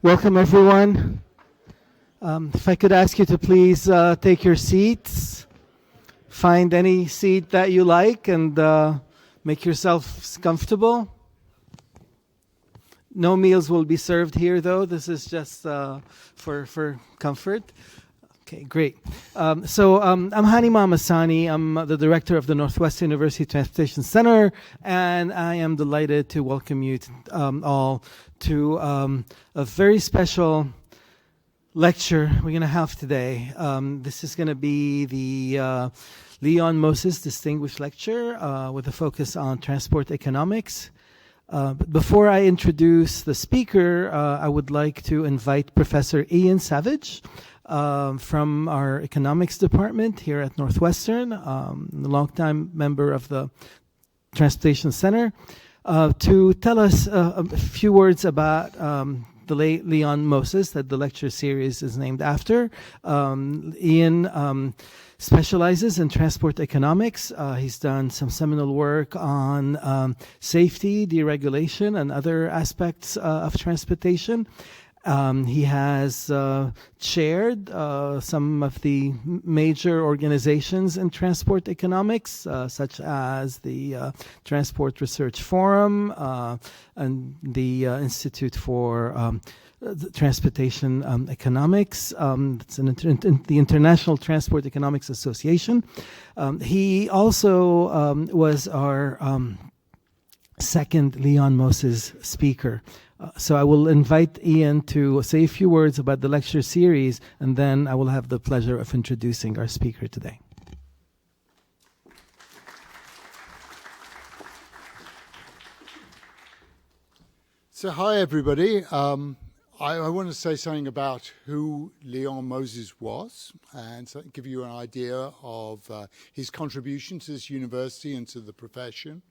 Welcome, everyone. If I could ask you to please take your seats, find any seat that you like, and make yourself comfortable. No meals will be served here, though. This is just for comfort. Okay, great. I'm Hani Mamasani. I'm the director of the Northwestern University Transportation Center, and I am delighted to welcome you all to a very special lecture we're going to have today. This is going to be the Leon Moses Distinguished Lecture with a focus on transport economics. But before I introduce the speaker, I would like to invite Professor Ian Savage from our economics department here at Northwestern, a longtime member of the Transportation Center, to tell us a few words about the late Leon Moses that the lecture series is named after. Ian specializes in transport economics. He's done some seminal work on safety, deregulation, and other aspects of transportation. He has chaired some of the major organizations in transport economics, such as the Transport Research Forum and the Institute for Transportation Economics. It's the International Transport Economics Association. He also was our second Leon Moses speaker. So I will invite Ian to say a few words about the lecture series, and then I will have the pleasure of introducing our speaker today. So hi, everybody. I want to say something about who Leon Moses was and give you an idea of his contribution to this university and to the profession.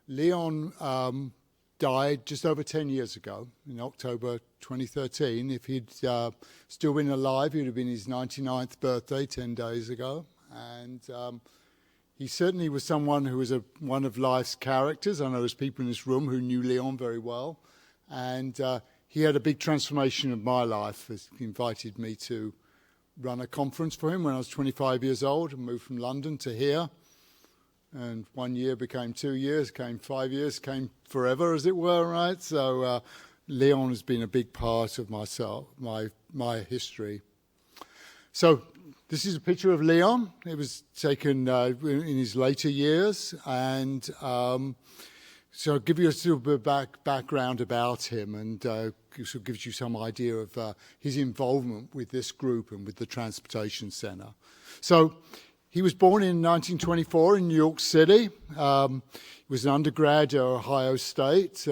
Leon died just over 10 years ago, in October 2013. If he'd still been alive, it would have been his 99th birthday 10 days ago. And he certainly was someone who was one of life's characters. I know there's people in this room who knew Leon very well. And he had a big transformation of my life. He invited me to run a conference for him when I was 25 years old and moved from London to here. And 1 year became 2 years, came 5 years, came forever, as it were, right? So Leon has been a big part of myself, my history. So this is a picture of Leon. It was taken in his later years. And so I'll give you a little bit of background about him, and sort of gives you some idea of his involvement with this group and with the Transportation Center. So he was born in 1924 in New York City. He was an undergrad at Ohio State.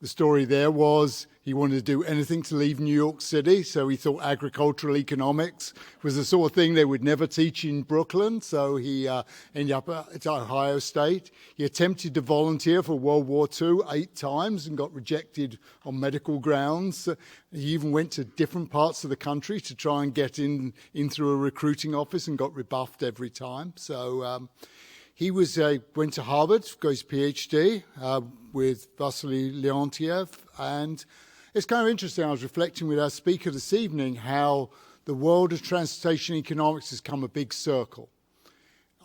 The story there was he wanted to do anything to leave New York City, so he thought agricultural economics was the sort of thing they would never teach in Brooklyn, so he ended up at Ohio State. He attempted to volunteer for World War II 8 times and got rejected on medical grounds. He even went to different parts of the country to try and get in through a recruiting office and got rebuffed every time. So he went to Harvard, got his PhD with Vasily Leontiev, and it's kind of interesting. I was reflecting with our speaker this evening how the world of transportation economics has come a big circle.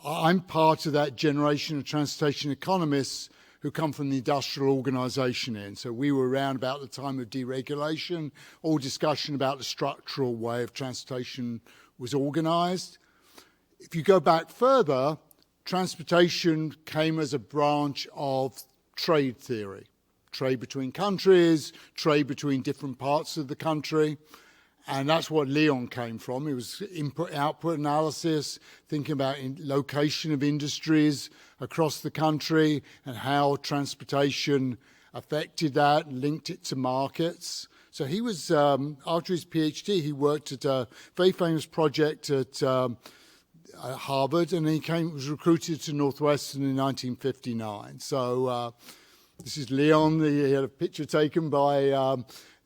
I'm part of that generation of transportation economists who come from the industrial organization in. So we were around about the time of deregulation. All discussion about the structural way of transportation was organized. If you go back further, transportation came as a branch of trade theory. Trade between countries, trade between different parts of the country. And that's what Leon came from. It was input-output analysis, thinking about location of industries across the country and how transportation affected that and linked it to markets. So he was, after his PhD, he worked at a very famous project at Harvard, and he was recruited to Northwestern in 1959. So this is Leon. He had a picture taken by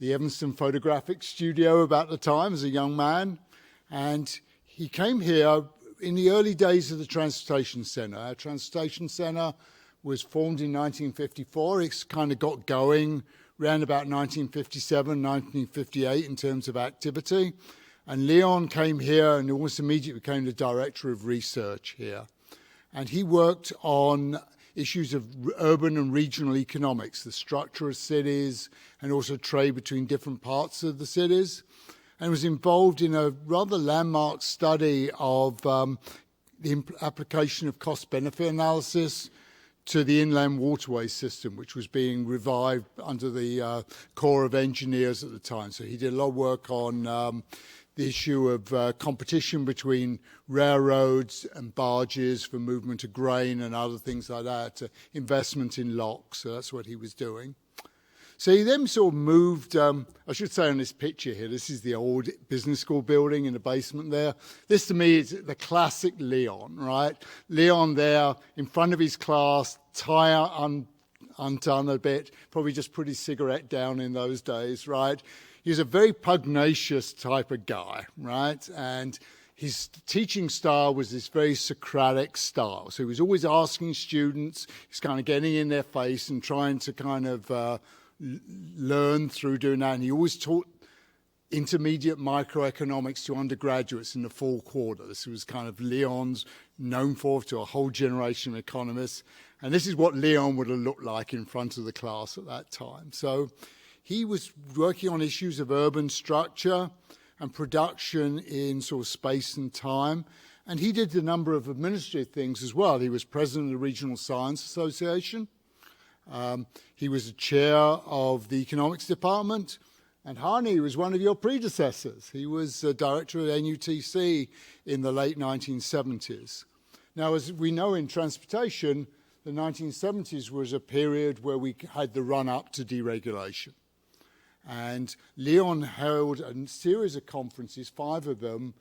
the Evanston Photographic Studio about the time as a young man. And he came here in the early days of the Transportation Center. Our Transportation Center was formed in 1954. It's kind of got going around about 1957, 1958 in terms of activity. And Leon came here and almost immediately became the director of research here. And he worked on issues of urban and regional economics, the structure of cities, and also trade between different parts of the cities, and was involved in a rather landmark study of the application of cost-benefit analysis to the inland waterway system, which was being revived under the Corps of Engineers at the time. So he did a lot of work on the issue of competition between railroads and barges for movement of grain and other things like that, investment in locks, so that's what he was doing. So he then sort of moved, I should say on this picture here, this is the old business school building in the basement there. This to me is the classic Leon, right? Leon there in front of his class, tie undone a bit, probably just put his cigarette down in those days, right? He was a very pugnacious type of guy, right? And his teaching style was this very Socratic style. So he was always asking students, he's kind of getting in their face and trying to kind of learn through doing that. And he always taught intermediate microeconomics to undergraduates in the fall quarter. This was kind of Leon's known for to a whole generation of economists. And this is what Leon would have looked like in front of the class at that time. So he was working on issues of urban structure and production in sort of space and time. And he did a number of administrative things as well. He was president of the Regional Science Association. He was the chair of the economics department. And Hani was one of your predecessors. He was director of NUTC in the late 1970s. Now, as we know in transportation, the 1970s was a period where we had the run-up to deregulation. And Leon held a series of conferences, 5 of them,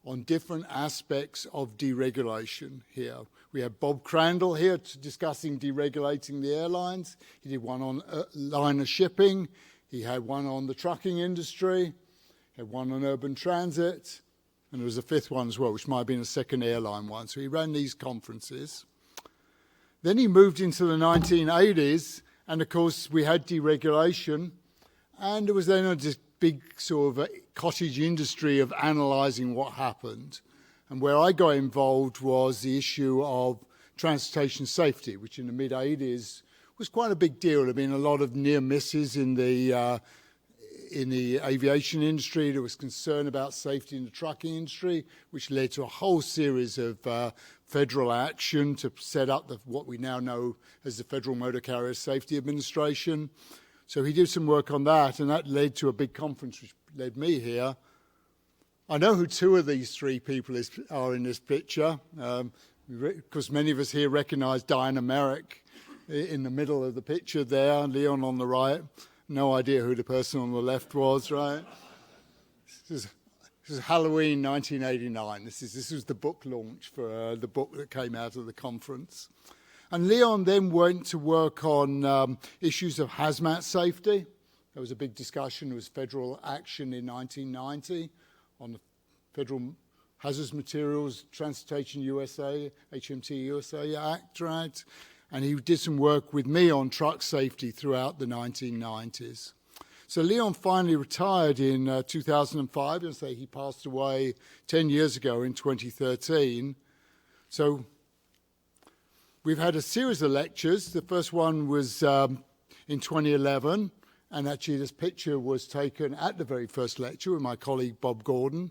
on different aspects of deregulation here. We had Bob Crandall here discussing deregulating the airlines. He did one on liner shipping. He had one on the trucking industry. He had one on urban transit. And there was a 5th one as well, which might have been a second airline one. So he ran these conferences. Then he moved into the 1980s. And, of course, we had deregulation. And there was then this big sort of cottage industry of analysing what happened. And where I got involved was the issue of transportation safety, which in the mid-'80s was quite a big deal. There had been a lot of near misses in the aviation industry. There was concern about safety in the trucking industry, which led to a whole series of federal action to set up what we now know as the Federal Motor Carrier Safety Administration. So he did some work on that, and that led to a big conference, which led me here. I know who 2 of these 3 people are in this picture, because many of us here recognize Diana Merrick in the middle of the picture there, Leon on the right. No idea who the person on the left was, right? This is Halloween 1989. This was the book launch for the book that came out of the conference. And Leon then went to work on issues of hazmat safety. There was a big discussion. There was federal action in 1990 on the Federal Hazardous Materials Transportation USA, HMT USA Act, right? And he did some work with me on truck safety throughout the 1990s. So Leon finally retired in 2005. And say he passed away 10 years ago in 2013. So we've had a series of lectures. The first one was in 2011, and actually this picture was taken at the very first lecture with my colleague Bob Gordon.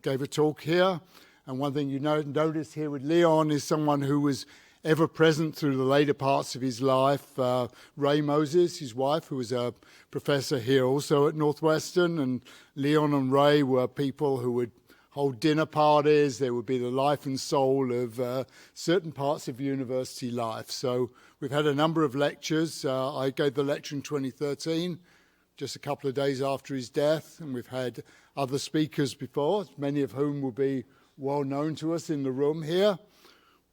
Gave a talk here, and one thing you notice here with Leon is someone who was ever present through the later parts of his life. Ray Moses, his wife, who was a professor here also at Northwestern, and Leon and Ray were people who would hold dinner parties. They would be the life and soul of certain parts of university life. So we've had a number of lectures. I gave the lecture in 2013, just a couple of days after his death, and we've had other speakers before, many of whom will be well known to us in the room here.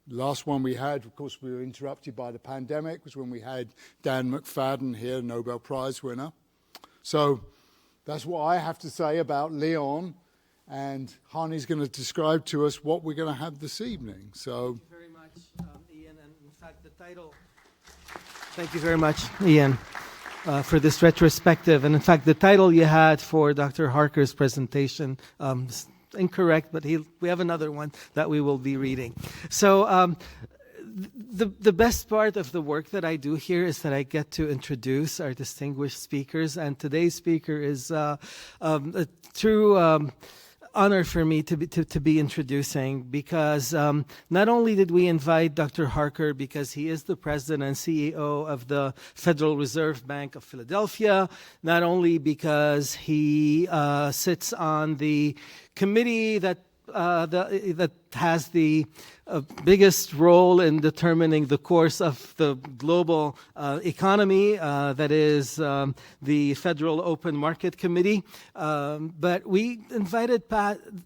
The last one we had, of course, we were interrupted by the pandemic, was when we had Dan McFadden here, Nobel Prize winner. So that's what I have to say about Leon. And Hani's going to describe to us what we're going to have this evening. So, thank you very much, Ian. And in fact, the title. Thank you very much, Ian. for this retrospective. And in fact, the title you had for Dr. Harker's presentation is incorrect, but we have another one that we will be reading. So the best part of the work that I do here is that I get to introduce our distinguished speakers, and today's speaker is a true honor for me to be introducing, because not only did we invite Dr. Harker because he is the president and CEO of the Federal Reserve Bank of Philadelphia, not only because he sits on the committee that has the biggest role in determining the course of the global economy, that is the Federal Open Market Committee. But we invited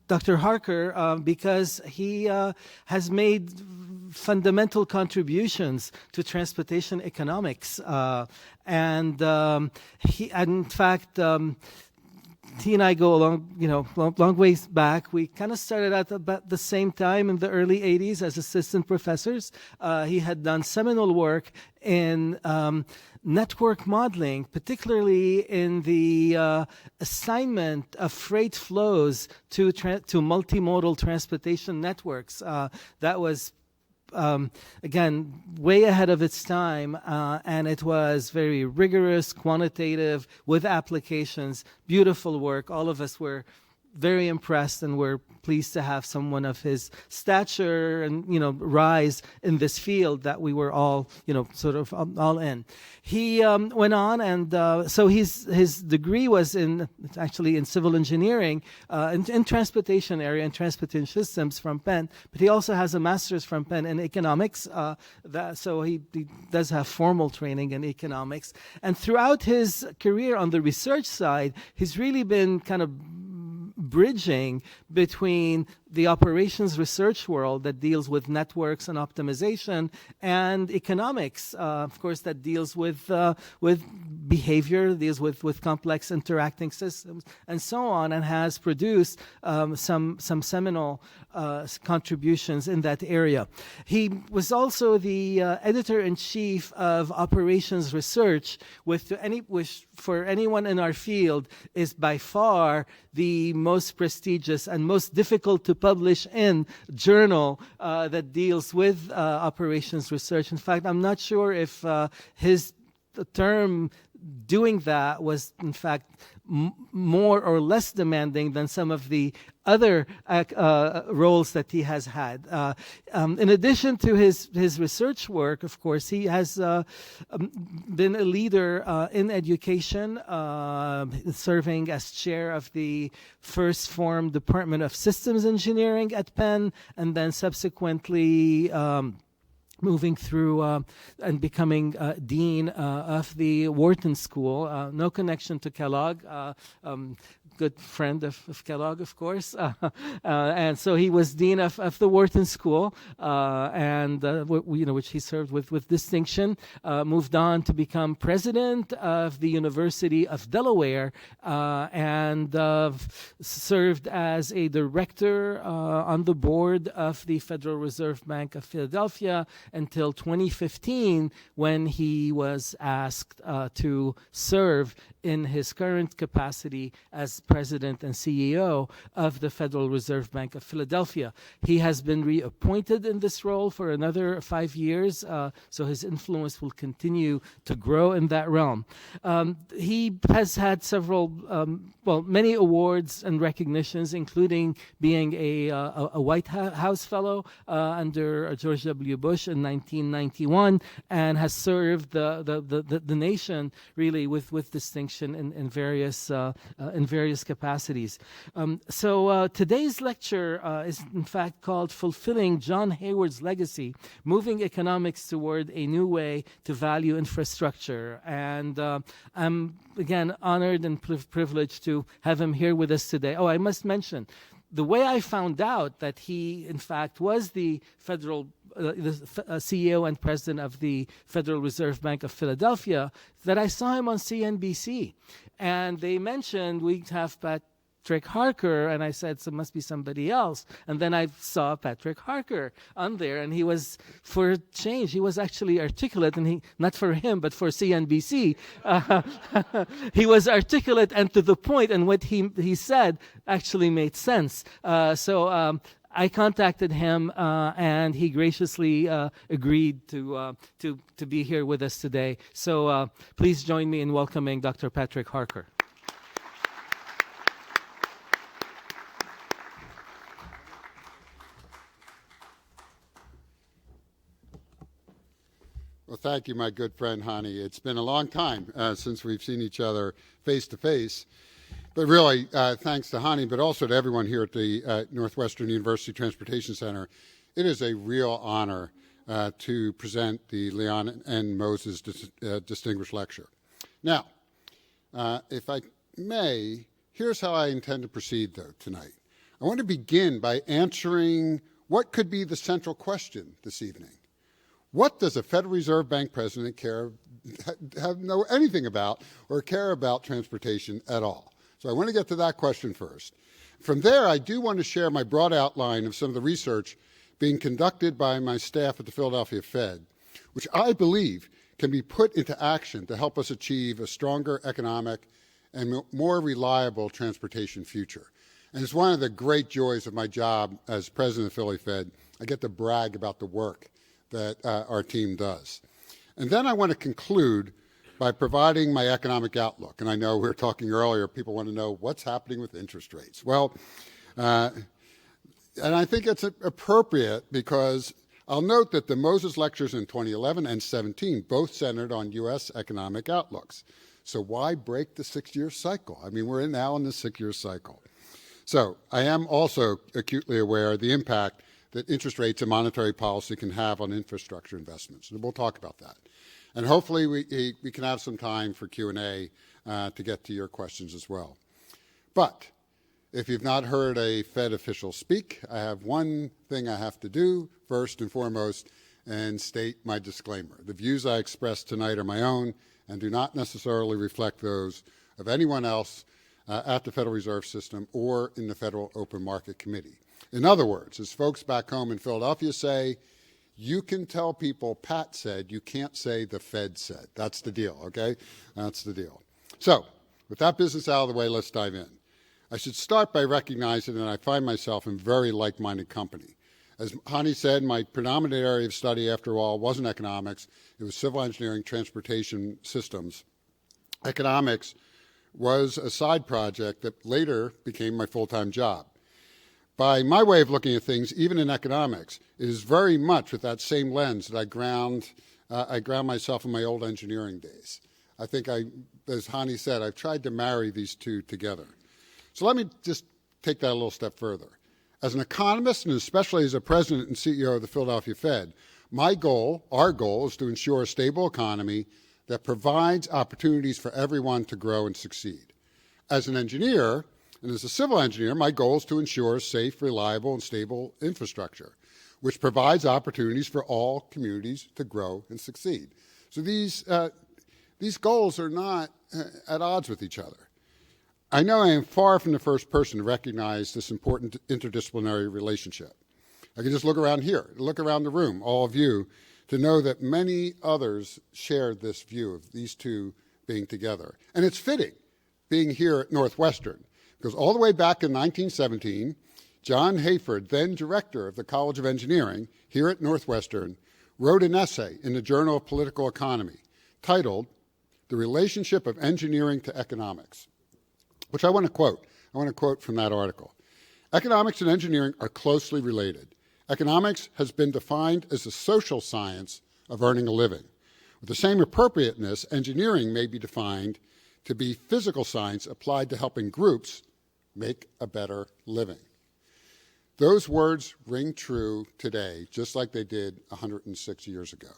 Dr. Harker because he has made fundamental contributions to transportation economics. And in fact, he and I go long ways back. We kind of started at about the same time in the early 80s as assistant professors. He had done seminal work in network modeling, particularly in the assignment of freight flows to multimodal transportation networks. That was again, way ahead of its time, and it was very rigorous, quantitative, with applications, beautiful work. All of us were very impressed and were pleased to have someone of his stature and, rise in this field that we were all, sort of all in. He went on, and so his degree was actually in civil engineering, in transportation area and transportation systems from Penn, but he also has a master's from Penn in economics, so he does have formal training in economics. And throughout his career on the research side, he's really been kind of bridging between the operations research world that deals with networks and optimization and economics, of course, that deals with behavior, deals with complex interacting systems, and so on, and has produced some seminal contributions in that area. He was also the editor-in-chief of operations research, which for anyone in our field is by far the most prestigious and most difficult to publish in journal that deals with operations research. In fact, I'm not sure if the term doing that was, in fact, more or less demanding than some of the other roles that he has had. In addition to his research work, of course, he has been a leader in education, serving as chair of the first formed Department of Systems Engineering at Penn, and then subsequently moving through and becoming dean of the Wharton School. No connection to Kellogg. Good friend of Kellogg, of course. And so he was dean of the Wharton School, and which he served with distinction. Moved on to become president of the University of Delaware, and served as a director on the board of the Federal Reserve Bank of Philadelphia until 2015, when he was asked to serve in his current capacity as president and CEO of the Federal Reserve Bank of Philadelphia. He has been reappointed in this role for another 5 years, so his influence will continue to grow in that realm. He has had many awards and recognitions, including being a White House Fellow under George W. Bush in 1991, and has served the nation really with distinction in various capacities. So today's lecture is in fact called "Fulfilling John Hayward's Legacy: Moving Economics Toward a New Way to Value Infrastructure." And I'm again honored and privileged to have him here with us today. Oh, I must mention, the way I found out that he, in fact, was the CEO and president of the Federal Reserve Bank of Philadelphia, that I saw him on CNBC. And they mentioned we have about Patrick Harker, and I said, so it must be somebody else. And then I saw Patrick Harker on there, and he was, for a change, he was actually articulate, and he, not for him, but for CNBC, he was articulate and to the point, and what he said actually made sense. So I contacted him, and he graciously agreed to be here with us today. So please join me in welcoming Dr. Patrick Harker. Well, thank you, my good friend Hani. It's been a long time since we've seen each other face to face. But really, thanks to Hani, but also to everyone here at the Northwestern University Transportation Center, it is a real honor to present the Leon N. Moses Distinguished Lecture. Now, if I may, here's how I intend to proceed, though, tonight. I want to begin by answering what could be the central question this evening. What does a Federal Reserve Bank president know anything about or care about transportation at all? So I want to get to that question first. From there, I do want to share my broad outline of some of the research being conducted by my staff at the Philadelphia Fed, which I believe can be put into action to help us achieve a stronger economic and more reliable transportation future. And it's one of the great joys of my job as president of Philly Fed. I get to brag about the work that our team does. And then I want to conclude by providing my economic outlook. And I know we were talking earlier, people want to know what's happening with interest rates. Well, and I think it's appropriate because I'll note that the Moses lectures in 2011 and 17 both centered on U.S. economic outlooks. So why break the 6-year cycle? I mean, we're now in the 6-year cycle. So I am also acutely aware of the impact that interest rates and monetary policy can have on infrastructure investments. And we'll talk about that. And hopefully we can have some time for Q&A to get to your questions as well. But if you've not heard a Fed official speak, I have one thing I have to do first and foremost and state my disclaimer. The views I express tonight are my own and do not necessarily reflect those of anyone else at the Federal Reserve System or in the Federal Open Market Committee. In other words, as folks back home in Philadelphia say, you can tell people Pat said, you can't say the Fed said. That's the deal, okay? That's the deal. So, with that business out of the way, let's dive in. I should start by recognizing that I find myself in very like-minded company. As Hani said, my predominant area of study, after all, wasn't economics. It was civil engineering, transportation systems. Economics was a side project that later became my full-time job. By my way of looking at things, even in economics, it is very much with that same lens that I ground myself in my old engineering days. I think as Hani said, I've tried to marry these two together. So let me just take that a little step further. As an economist, and especially as a president and CEO of the Philadelphia Fed, our goal is to ensure a stable economy that provides opportunities for everyone to grow and succeed. As an engineer, and as a civil engineer, my goal is to ensure safe, reliable, and stable infrastructure, which provides opportunities for all communities to grow and succeed. So these goals are not at odds with each other. I know I am far from the first person to recognize this important interdisciplinary relationship. I can just look around here, look around the room, all of you, to know that many others share this view of these two being together. And it's fitting, being here at Northwestern, because all the way back in 1917, John Hayford, then director of the College of Engineering here at Northwestern, wrote an essay in the Journal of Political Economy titled The Relationship of Engineering to Economics, which I want to quote. I want to quote from that article. Economics and engineering are closely related. Economics has been defined as the social science of earning a living. With the same appropriateness, engineering may be defined to be physical science applied to helping groups make a better living. Those words ring true today, just like they did 106 years ago.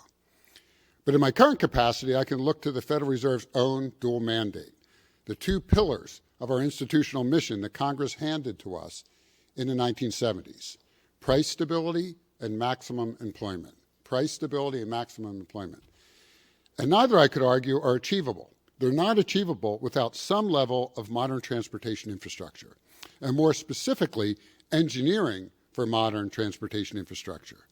But in my current capacity, I can look to the Federal Reserve's own dual mandate, the two pillars of our institutional mission that Congress handed to us in the 1970s, price stability and maximum employment. Price stability and maximum employment. And neither, I could argue, are achievable. They're not achievable without some level of modern transportation infrastructure. and more specifically, engineering for modern transportation infrastructure.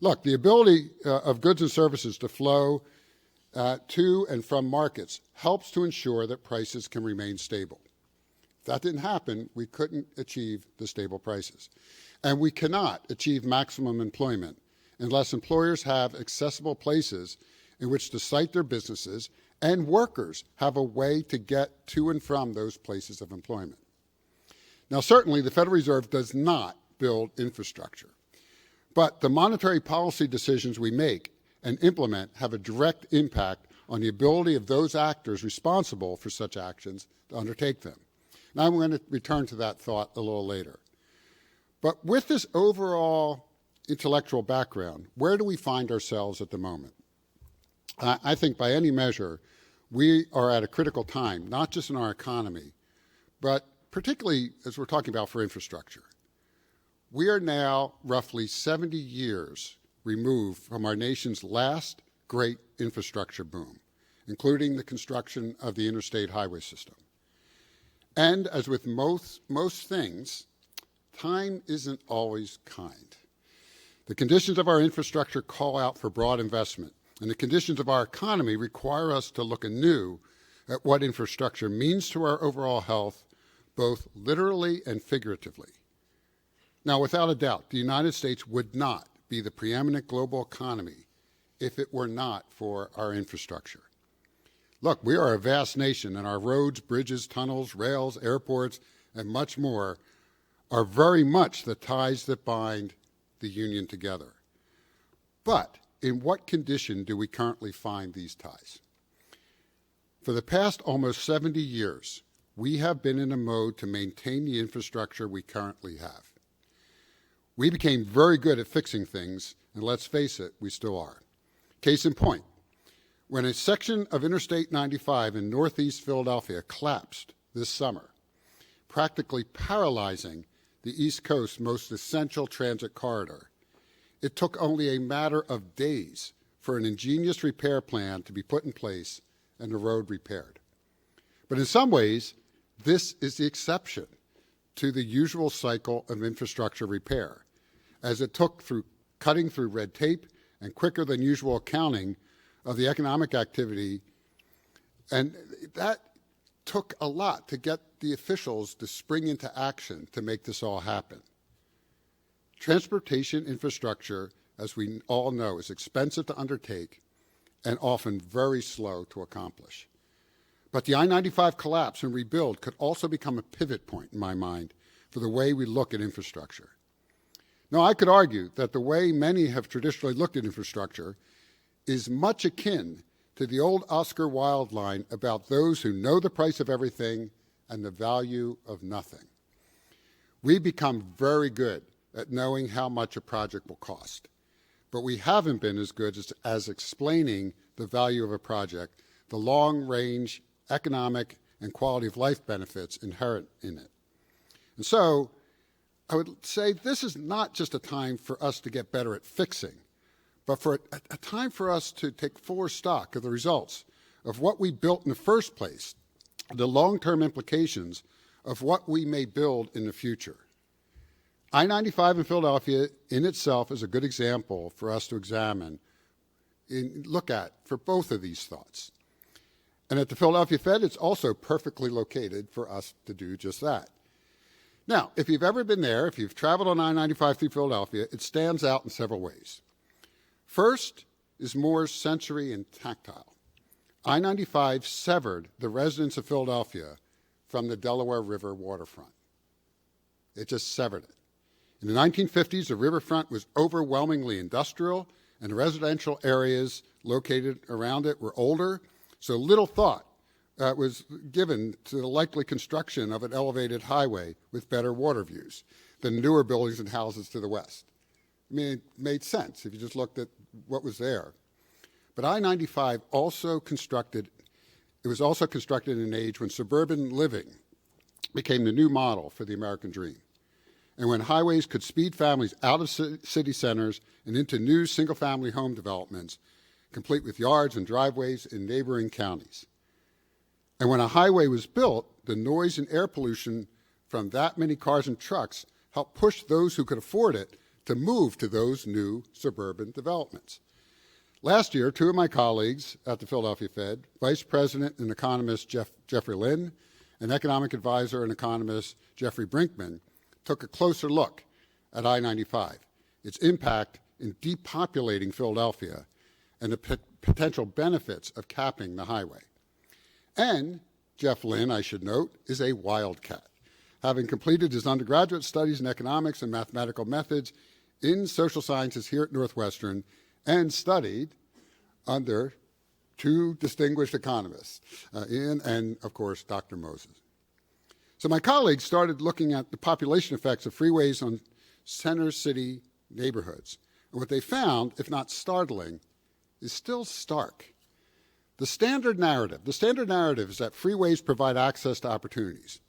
Look, the ability of goods and services to flow to and from markets helps to ensure that prices can remain stable. If that didn't happen, we couldn't achieve the stable prices. And we cannot achieve maximum employment unless employers have accessible places in which to site their businesses and workers have a way to get to and from those places of employment. Now, certainly, the Federal Reserve does not build infrastructure, but the monetary policy decisions we make and implement have a direct impact on the ability of those actors responsible for such actions to undertake them. Now, I'm going to return to that thought a little later. But with this overall intellectual background, where do we find ourselves at the moment? I think by any measure, we are at a critical time, not just in our economy, but particularly as we're talking about for infrastructure. We are now roughly 70 years removed from our nation's last great infrastructure boom, including the construction of the interstate highway system. And as with most things, time isn't always kind. The conditions of our infrastructure call out for broad investment, and the conditions of our economy require us to look anew at what infrastructure means to our overall health, both literally and figuratively. Now, without a doubt, the United States would not be the preeminent global economy if it were not for our infrastructure. Look, we are a vast nation, and our roads, bridges, tunnels, rails, airports, and much more are very much the ties that bind the Union together. But in what condition do we currently find these ties? For the past almost 70 years, we have been in a mode to maintain the infrastructure we currently have. We became very good at fixing things, and let's face it, we still are. Case in point, when a section of Interstate 95 in northeast Philadelphia collapsed this summer, practically paralyzing the East Coast's most essential transit corridor, it took only a matter of days for an ingenious repair plan to be put in place and the road repaired. But in some ways, this is the exception to the usual cycle of infrastructure repair, as it took cutting through red tape and quicker than usual accounting of the economic activity, and that took a lot to get the officials to spring into action to make this all happen. Transportation infrastructure, as we all know, is expensive to undertake and often very slow to accomplish. But the I-95 collapse and rebuild could also become a pivot point, in my mind, for the way we look at infrastructure. Now, I could argue that the way many have traditionally looked at infrastructure is much akin to the old Oscar Wilde line about those who know the price of everything and the value of nothing. We've become very good at knowing how much a project will cost, but we haven't been as good as explaining the value of a project, the long-range economic and quality of life benefits inherent in it. And so I would say this is not just a time for us to get better at fixing, but for a time for us to take fuller stock of the results of what we built in the first place, the long-term implications of what we may build in the future. I-95 in Philadelphia in itself is a good example for us to examine and look at for both of these thoughts. And at the Philadelphia Fed, it's also perfectly located for us to do just that. Now, if you've ever been there, if you've traveled on I-95 through Philadelphia, it stands out in several ways. First is more sensory and tactile. I-95 severed the residents of Philadelphia from the Delaware River waterfront. It just severed it. In the 1950s, the riverfront was overwhelmingly industrial, and the residential areas located around it were older, so little thought was given to the likely construction of an elevated highway with better water views than newer buildings and houses to the west. I mean, it made sense if you just looked at what was there. But I-95 was also constructed in an age when suburban living became the new model for the American dream, and when highways could speed families out of city centers and into new single-family home developments, complete with yards and driveways in neighboring counties. And when a highway was built, the noise and air pollution from that many cars and trucks helped push those who could afford it to move to those new suburban developments. Last year, two of my colleagues at the Philadelphia Fed, Vice President and economist Jeffrey Lynn and economic advisor and economist Jeffrey Brinkman, took a closer look at I-95, its impact in depopulating Philadelphia, and the potential benefits of capping the highway. And Jeff Lynn, I should note, is a wildcat, having completed his undergraduate studies in economics and mathematical methods in social sciences here at Northwestern and studied under two distinguished economists, Ian and, of course, Dr. Moses. So my colleagues started looking at the population effects of freeways on center city neighborhoods. And what they found, if not startling, is still stark. The standard narrative is that freeways provide access to opportunities.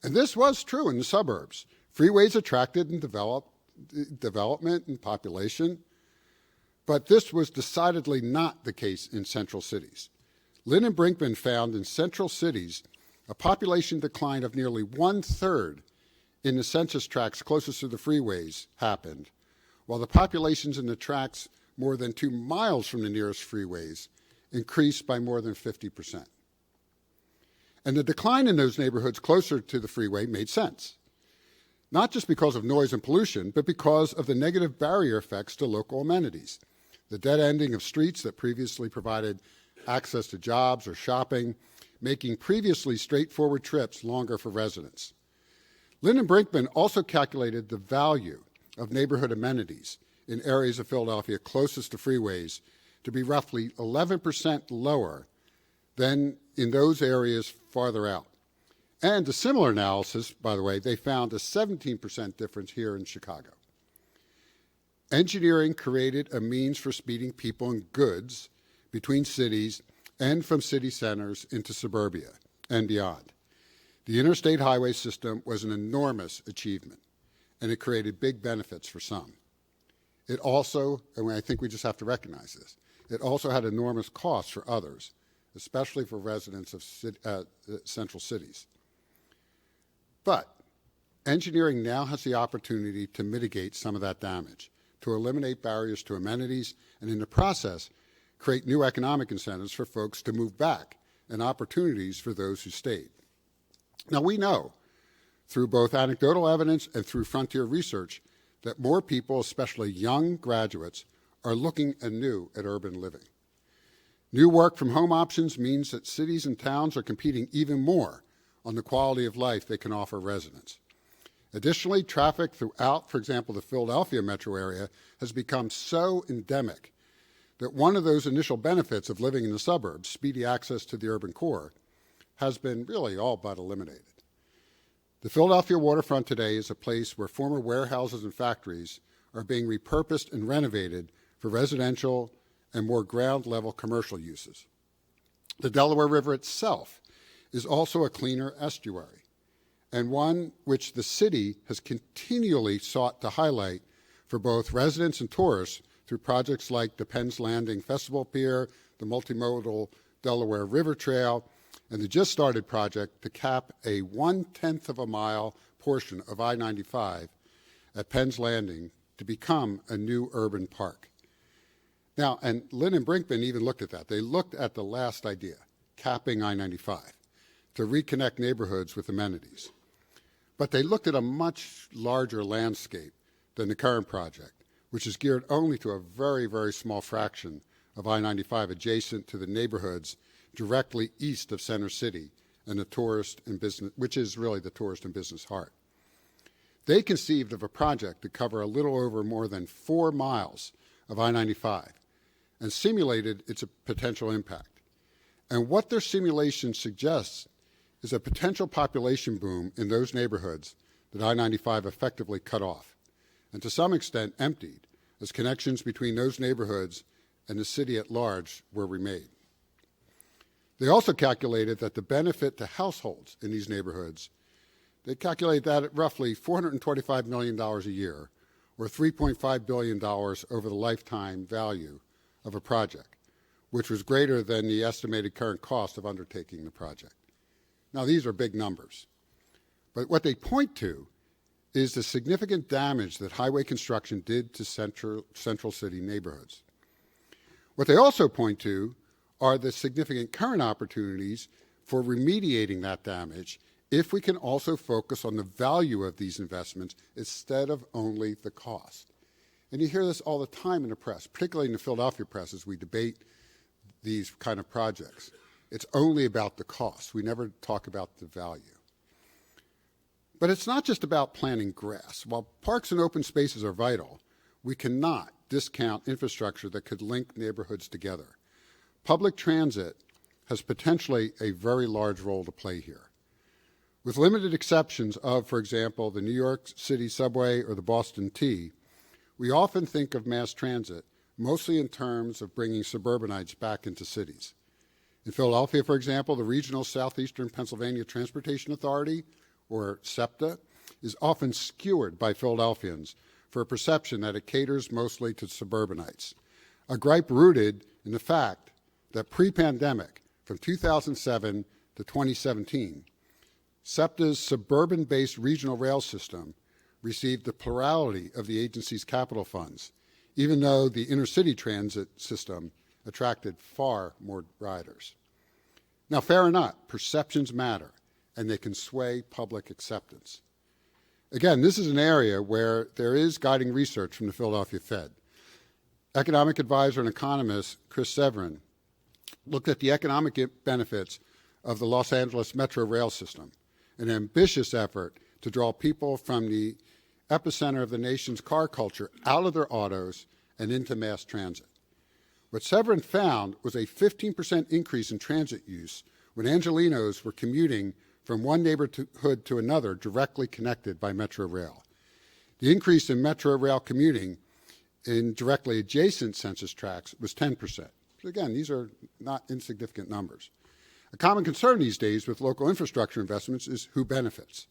And this was true in the suburbs. Freeways attracted and development and population, but this was decidedly not the case in central cities. Lynn and Brinkman found in central cities a population decline of nearly 1/3 in the census tracts closest to the freeways happened, while the populations in the tracts more than 2 miles from the nearest freeways increased by more than 50%. And the decline in those neighborhoods closer to the freeway made sense, not just because of noise and pollution, but because of the negative barrier effects to local amenities, the dead ending of streets that previously provided access to jobs or shopping, making previously straightforward trips longer for residents. Lynn and Brinkman also calculated the value of neighborhood amenities in areas of Philadelphia closest to freeways to be roughly 11% lower than in those areas farther out. And a similar analysis, by the way, they found a 17% difference here in Chicago. Engineering created a means for speeding people and goods between cities and from city centers into suburbia and beyond. The interstate highway system was an enormous achievement, and it created big benefits for some. It also, and I think we just have to recognize this, it also had enormous costs for others, especially for residents of central cities. But engineering now has the opportunity to mitigate some of that damage, to eliminate barriers to amenities, and in the process, create new economic incentives for folks to move back and opportunities for those who stayed. Now, we know through both anecdotal evidence and through frontier research that more people, especially young graduates, are looking anew at urban living. New work from home options means that cities and towns are competing even more on the quality of life they can offer residents. Additionally, traffic throughout, for example, the Philadelphia metro area has become so endemic that one of those initial benefits of living in the suburbs, speedy access to the urban core, has been really all but eliminated. The Philadelphia waterfront today is a place where former warehouses and factories are being repurposed and renovated for residential and more ground-level commercial uses. The Delaware River itself is also a cleaner estuary, and one which the city has continually sought to highlight for both residents and tourists through projects like the Penn's Landing Festival Pier, the multimodal Delaware River Trail, and the just started project to cap a 1/10 of a mile portion of I-95 at Penn's Landing to become a new urban park. Now, and Lynn and Brinkman even looked at that. They looked at the last idea, capping I-95, to reconnect neighborhoods with amenities. But they looked at a much larger landscape than the current project, which is geared only to a very, very small fraction of I-95 adjacent to the neighborhoods directly east of Center City and the tourist and business, which is really the tourist and business heart. They conceived of a project to cover a little over more than 4 miles of I-95 and simulated its potential impact. And what their simulation suggests is a potential population boom in those neighborhoods that I-95 effectively cut off, and to some extent emptied, as connections between those neighborhoods and the city at large were remade. They also calculated that the benefit to households in these neighborhoods, they calculate that at roughly $425 million a year, or $3.5 billion over the lifetime value of a project, which was greater than the estimated current cost of undertaking the project. Now, these are big numbers, But what they point to is the significant damage that highway construction did to central city neighborhoods. What they also point to are the significant current opportunities for remediating that damage if we can also focus on the value of these investments instead of only the cost. And you hear this all the time in the press, particularly in the Philadelphia press as we debate these kind of projects. It's only about the cost. We never talk about the value. But it's not just about planting grass. While parks and open spaces are vital, we cannot discount infrastructure that could link neighborhoods together. Public transit has potentially a very large role to play here. With limited exceptions of, for example, the New York City subway or the Boston T, we often think of mass transit mostly in terms of bringing suburbanites back into cities. In Philadelphia, for example, the Regional Southeastern Pennsylvania Transportation Authority, or SEPTA, is often skewered by Philadelphians for a perception that it caters mostly to suburbanites, a gripe rooted in the fact that pre-pandemic, from 2007 to 2017, SEPTA's suburban-based regional rail system received the plurality of the agency's capital funds, even though the intercity transit system attracted far more riders. Now, fair enough, perceptions matter, and they can sway public acceptance. Again, this is an area where there is guiding research from the Philadelphia Fed. Economic advisor and economist Chris Severin looked at the economic benefits of the Los Angeles Metro Rail system, an ambitious effort to draw people from the epicenter of the nation's car culture out of their autos and into mass transit. What Severin found was a 15% increase in transit use when Angelenos were commuting from one neighborhood to another directly connected by Metro Rail. The increase in Metro Rail commuting in directly adjacent census tracts was 10%. Again, these are not insignificant numbers. A common concern these days with local infrastructure investments is who benefits.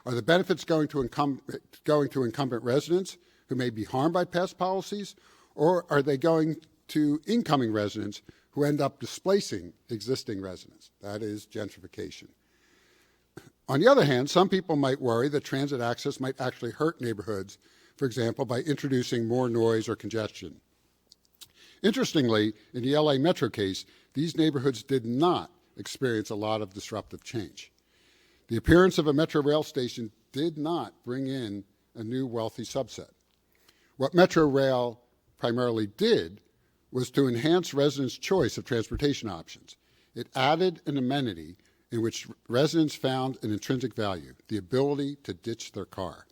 Are the benefits going to incumbent residents who may be harmed by past policies, or are they going to incoming residents who end up displacing existing residents? That is gentrification. On the other hand, some people might worry that transit access might actually hurt neighborhoods, for example, by introducing more noise or congestion. Interestingly, in the LA Metro case, these neighborhoods did not experience a lot of disruptive change. The appearance of a Metro rail station did not bring in a new wealthy subset. What Metro Rail primarily did was to enhance residents' choice of transportation options. It added an amenity in which residents found an intrinsic value, the ability to ditch their car.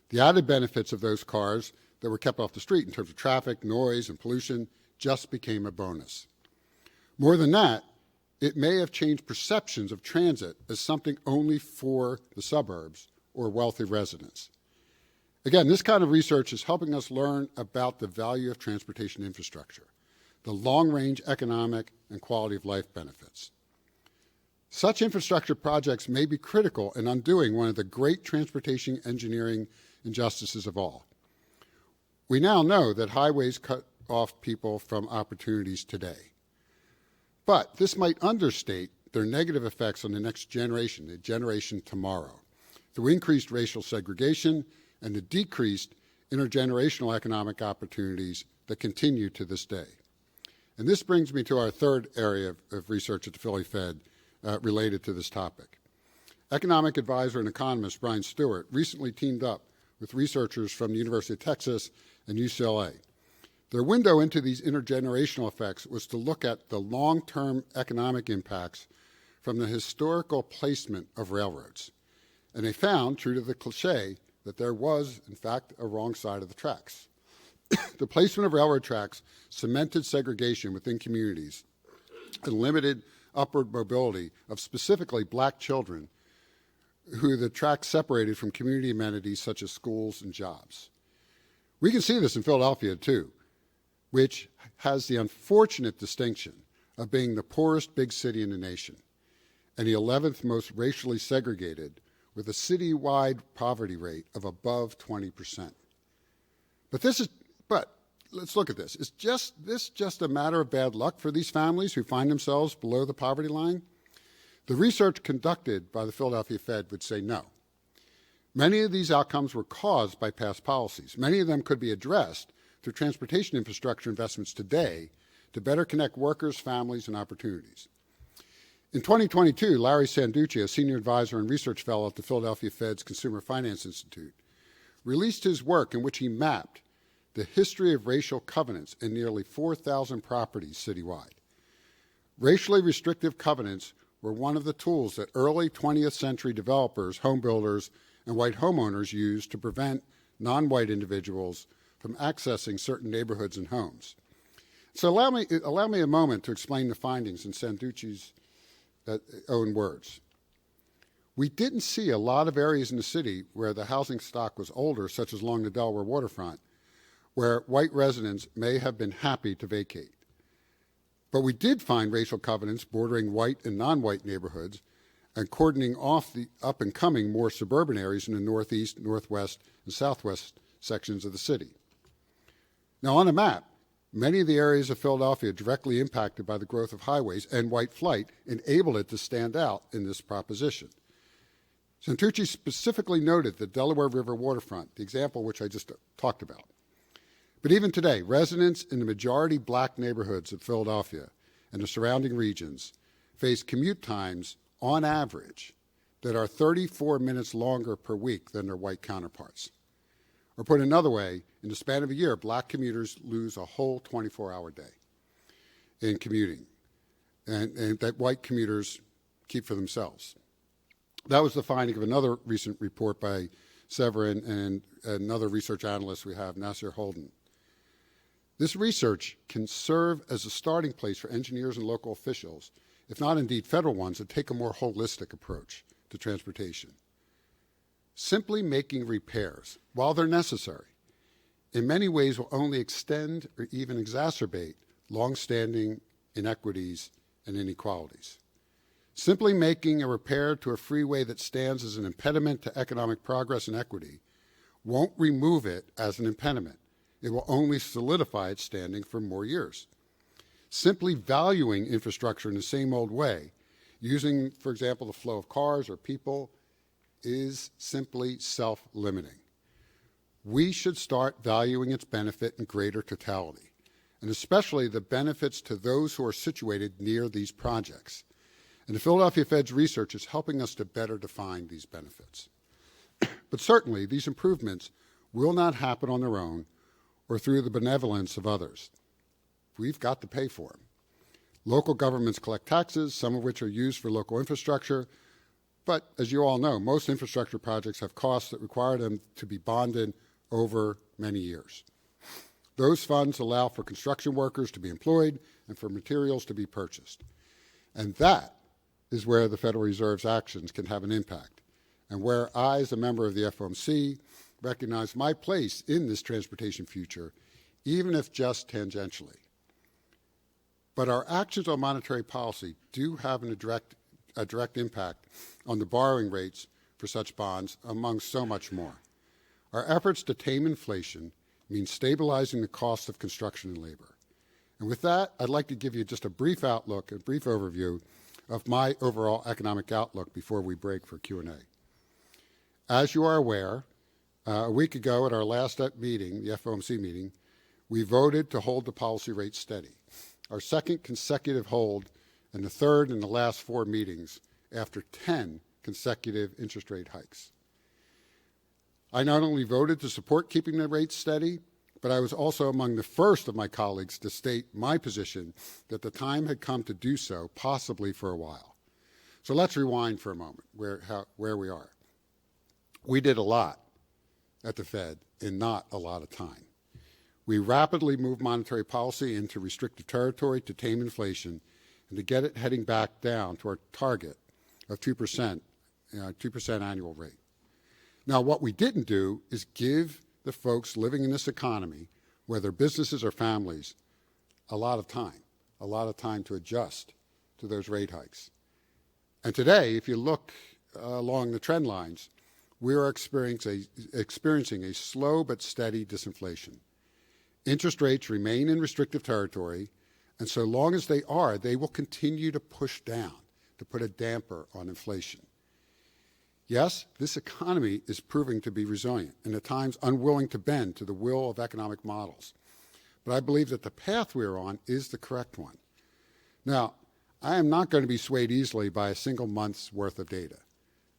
The added benefits of those cars that were kept off the street in terms of traffic, noise, and pollution just became a bonus. More than that, it may have changed perceptions of transit as something only for the suburbs or wealthy residents. Again, this kind of research is helping us learn about the value of transportation infrastructure, the long-range economic and quality of life benefits. Such infrastructure projects may be critical in undoing one of the great transportation engineering injustices of all. We now know that highways cut off people from opportunities today. But this might understate their negative effects on the next generation, the generation tomorrow, through increased racial segregation and the decreased intergenerational economic opportunities that continue to this day. And this brings me to our third area of research at the Philly Fed related to this topic. Economic advisor and economist Brian Stewart recently teamed up with researchers from the University of Texas and UCLA. Their window into these intergenerational effects was to look at the long-term economic impacts from the historical placement of railroads. And they found, true to the cliche, that there was, in fact, a wrong side of the tracks. The placement of railroad tracks cemented segregation within communities and limited upward mobility of specifically black children who the tracks separated from community amenities such as schools and jobs. We can see this in Philadelphia, too, which has the unfortunate distinction of being the poorest big city in the nation and the 11th most racially segregated, with a citywide poverty rate of above 20%. But let's look at this. Is this just a matter of bad luck for these families who find themselves below the poverty line? The research conducted by the Philadelphia Fed would say no. Many of these outcomes were caused by past policies. Many of them could be addressed through transportation infrastructure investments today to better connect workers, families, and opportunities. In 2022, Larry Sanducci, a senior advisor and research fellow at the Philadelphia Fed's Consumer Finance Institute, released his work in which he mapped the history of racial covenants in nearly 4,000 properties citywide. Racially restrictive covenants were one of the tools that early 20th century developers, home builders, and white homeowners used to prevent non-white individuals from accessing certain neighborhoods and homes. So allow me a moment to explain the findings in Sanducci's own words. We didn't see a lot of areas in the city where the housing stock was older, such as along the Delaware waterfront, where white residents may have been happy to vacate. But we did find racial covenants bordering white and non-white neighborhoods and cordoning off the up-and-coming more suburban areas in the northeast, northwest, and southwest sections of the city. Now, on a map, many of the areas of Philadelphia directly impacted by the growth of highways and white flight enabled it to stand out in this proposition. Santucci specifically noted the Delaware River waterfront, the example which I just talked about. But even today, residents in the majority black neighborhoods of Philadelphia and the surrounding regions face commute times, on average, that are 34 minutes longer per week than their white counterparts. Or put another way, in the span of a year, black commuters lose a whole 24-hour day in commuting, and that white commuters keep for themselves. That was the finding of another recent report by Severin and another research analyst we have, Nasir Holden. This research can serve as a starting place for engineers and local officials, if not indeed federal ones, that take a more holistic approach to transportation. Simply making repairs, while they're necessary, in many ways will only extend or even exacerbate long-standing inequities and inequalities. Simply making a repair to a freeway that stands as an impediment to economic progress and equity won't remove it as an impediment. It will only solidify its standing for more years. Simply valuing infrastructure in the same old way, using, for example, the flow of cars or people, is simply self-limiting. We should start valuing its benefit in greater totality, and especially the benefits to those who are situated near these projects. And the Philadelphia Fed's research is helping us to better define these benefits. But certainly, these improvements will not happen on their own or through the benevolence of others. We've got to pay for them. Local governments collect taxes, some of which are used for local infrastructure, but as you all know, most infrastructure projects have costs that require them to be bonded over many years. Those funds allow for construction workers to be employed and for materials to be purchased. And that is where the Federal Reserve's actions can have an impact, and where I, as a member of the FOMC, recognize my place in this transportation future, even if just tangentially. But our actions on monetary policy do have a direct impact on the borrowing rates for such bonds, among so much more. Our efforts to tame inflation mean stabilizing the cost of construction and labor. And with that, I'd like to give you just a brief overview of my overall economic outlook before we break for Q&A. As you are aware, a week ago at our last meeting, the FOMC meeting, we voted to hold the policy rate steady, our second consecutive hold and the third in the last 4 meetings after 10 consecutive interest rate hikes. I not only voted to support keeping the rate steady, but I was also among the first of my colleagues to state my position that the time had come to do so, possibly for a while. So let's rewind for a moment where we are. We did a lot at the Fed in not a lot of time. We rapidly moved monetary policy into restrictive territory to tame inflation and to get it heading back down to our target of 2%, 2% annual rate. Now, what we didn't do is give the folks living in this economy, whether businesses or families, a lot of time to adjust to those rate hikes. And today, if you look along the trend lines, we are experiencing a slow but steady disinflation. Interest rates remain in restrictive territory, and so long as they are, they will continue to push down to put a damper on inflation. Yes, this economy is proving to be resilient and at times unwilling to bend to the will of economic models. But I believe that the path we are on is the correct one. Now, I am not going to be swayed easily by a single month's worth of data.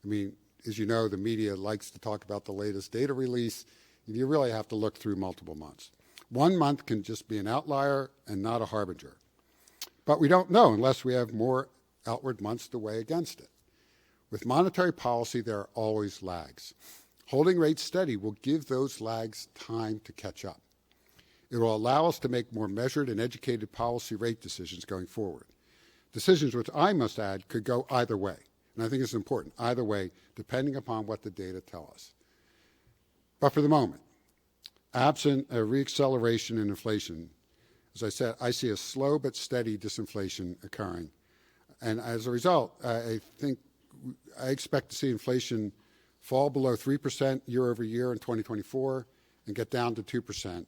I mean, as you know, the media likes to talk about the latest data release. You really have to look through multiple months. 1 month can just be an outlier and not a harbinger. But we don't know unless we have more outward months to weigh against it. With monetary policy, there are always lags. Holding rates steady will give those lags time to catch up. It will allow us to make more measured and educated policy rate decisions going forward. Decisions which I must add could go either way. And I think it's important, either way, depending upon what the data tell us. But for the moment, absent a reacceleration in inflation, as I said, I see a slow but steady disinflation occurring. And as a result, I expect to see inflation fall below 3% year over year in 2024 and get down to 2%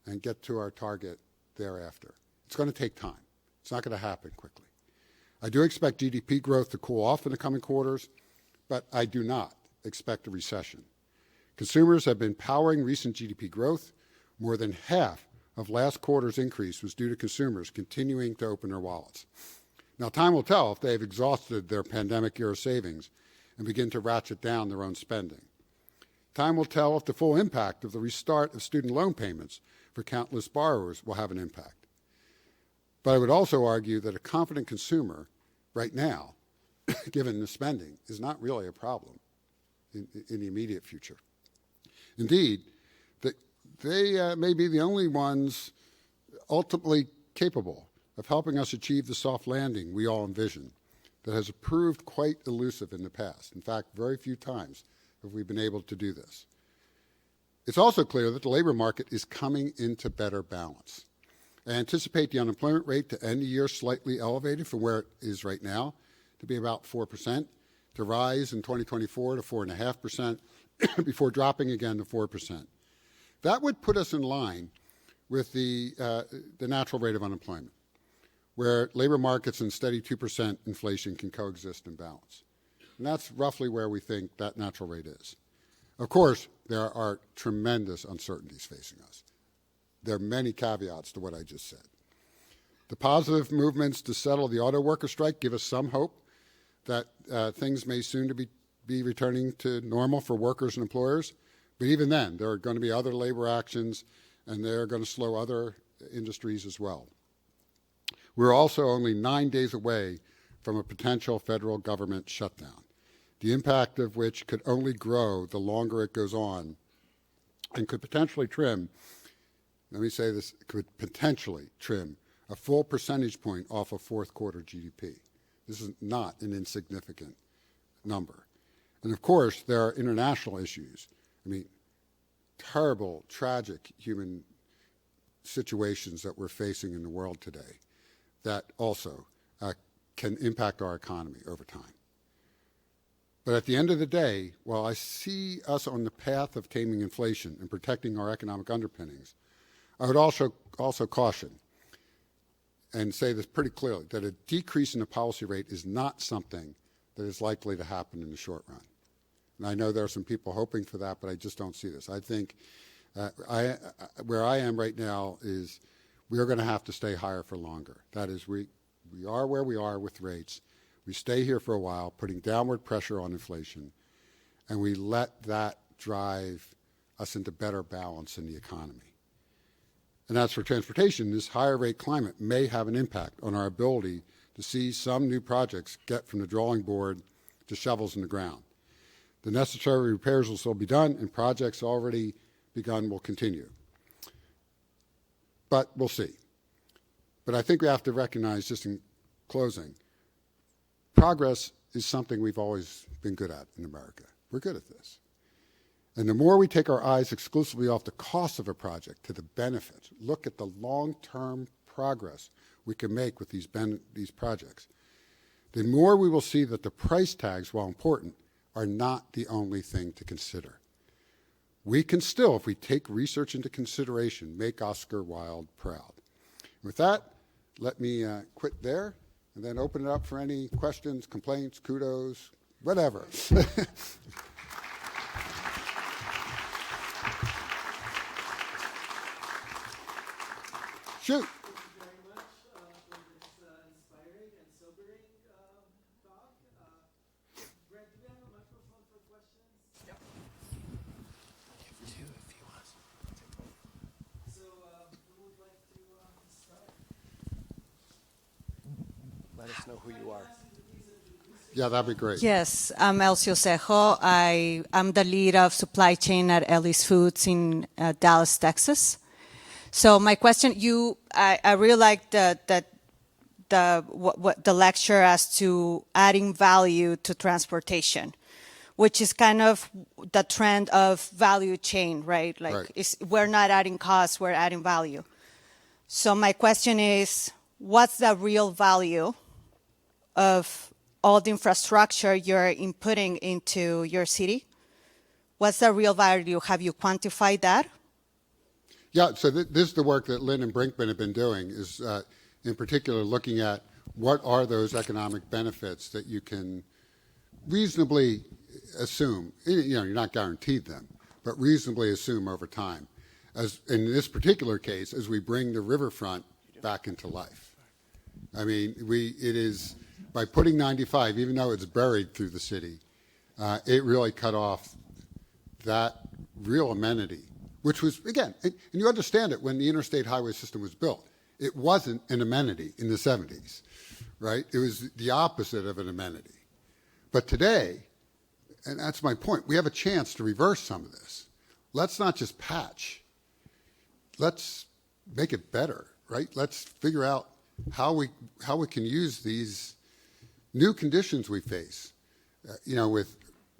and get to our target thereafter. It's going to take time. It's not going to happen quickly. I do expect GDP growth to cool off in the coming quarters, but I do not expect a recession. Consumers have been powering recent GDP growth. More than half of last quarter's increase was due to consumers continuing to open their wallets. Now, time will tell if they've exhausted their pandemic-era savings and begin to ratchet down their own spending. Time will tell if the full impact of the restart of student loan payments for countless borrowers will have an impact. But I would also argue that a confident consumer right now, given the spending, is not really a problem in the immediate future. Indeed, they may be the only ones ultimately capable of helping us achieve the soft landing we all envision that has proved quite elusive in the past. In fact, very few times have we been able to do this. It's also clear that the labor market is coming into better balance. I anticipate the unemployment rate to end the year slightly elevated from where it is right now, to be about 4%, to rise in 2024 to 4.5%, before dropping again to 4%. That would put us in line with the natural rate of unemployment, where labor markets and steady 2% inflation can coexist in balance. And that's roughly where we think that natural rate is. Of course, there are tremendous uncertainties facing us. There are many caveats to what I just said. The positive movements to settle the auto worker strike give us some hope that things may soon to be returning to normal for workers and employers. But even then, there are going to be other labor actions, and they're going to slow other industries as well. We're also only 9 days away from a potential federal government shutdown, the impact of which could only grow the longer it goes on and could potentially trim, let me say this, could potentially trim a full percentage point off of fourth quarter GDP. This is not an insignificant number. And of course, there are international issues. I mean, terrible, tragic human situations that we're facing in the world today that also can impact our economy over time. But at the end of the day, while I see us on the path of taming inflation and protecting our economic underpinnings, I would also caution and say this pretty clearly, that a decrease in the policy rate is not something that is likely to happen in the short run. And I know there are some people hoping for that, but I just don't see this. I think where I am right now is we are going to have to stay higher for longer. That is, we are where we are with rates. We stay here for a while, putting downward pressure on inflation, and we let that drive us into better balance in the economy. And as for transportation, this higher rate climate may have an impact on our ability to see some new projects get from the drawing board to shovels in the ground. The necessary repairs will still be done, and projects already begun will continue. But we'll see. But I think we have to recognize, just in closing, progress is something we've always been good at in America. We're good at this. And the more we take our eyes exclusively off the cost of a project to the benefits, look at the long-term progress we can make with these projects, the more we will see that the price tags, while important, are not the only thing to consider. We can still, if we take research into consideration, make Oscar Wilde proud. With that, let me quit there, and and then open it up for any questions, complaints, kudos, whatever. Shoot. Thank you very much for this inspiring and sobering talk. Brett, do we have a microphone for questions? Yep. Two if you want. So, who would like to start? Let us know who you are. Yeah, that'd be great. Yes, I'm Elsie Osejo. I'm the lead of supply chain at Ellie's Foods in Dallas, Texas. So my question, I really like the lecture as to adding value to transportation, which is kind of the trend of value chain, right? Like Right. we're not adding costs, we're adding value. So my question is, what's the real value of all the infrastructure you're inputting into your city? What's the real value? Have you quantified that? Yeah, so this is the work that Lynn and Brinkman have been doing, is in particular looking at what are those economic benefits that you can reasonably assume, you're not guaranteed them, but reasonably assume over time. As in this particular case, as we bring the riverfront back into life. I mean, it is, by putting 95, even though it's buried through the city, it really cut off that real amenity, which was, again, and you understand it when the interstate highway system was built. It wasn't an amenity in the 70s, right? It was the opposite of an amenity. But today, and that's my point, we have a chance to reverse some of this. Let's not just patch. Let's make it better, right? Let's figure out how we can use these new conditions we face, with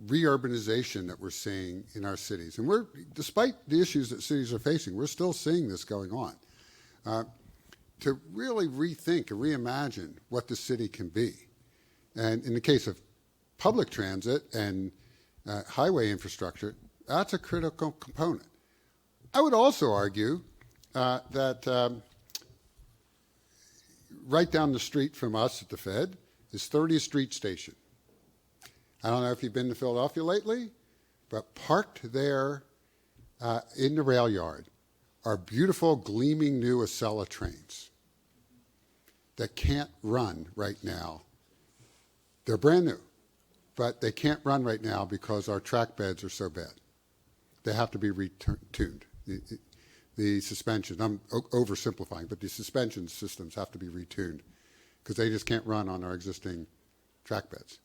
reurbanization that we're seeing in our cities. And despite the issues that cities are facing, we're still seeing this going on. To really rethink and reimagine what the city can be. And in the case of public transit and highway infrastructure, that's a critical component. I would also argue that right down the street from us at the Fed is 30th Street Station. I don't know if you've been to Philadelphia lately, but parked there in the rail yard are beautiful, gleaming new Acela trains that can't run right now. They're brand new, but they can't run right now because our track beds are so bad. They have to be retuned. The suspension, I'm oversimplifying, but the suspension systems have to be retuned because they just can't run on our existing track beds.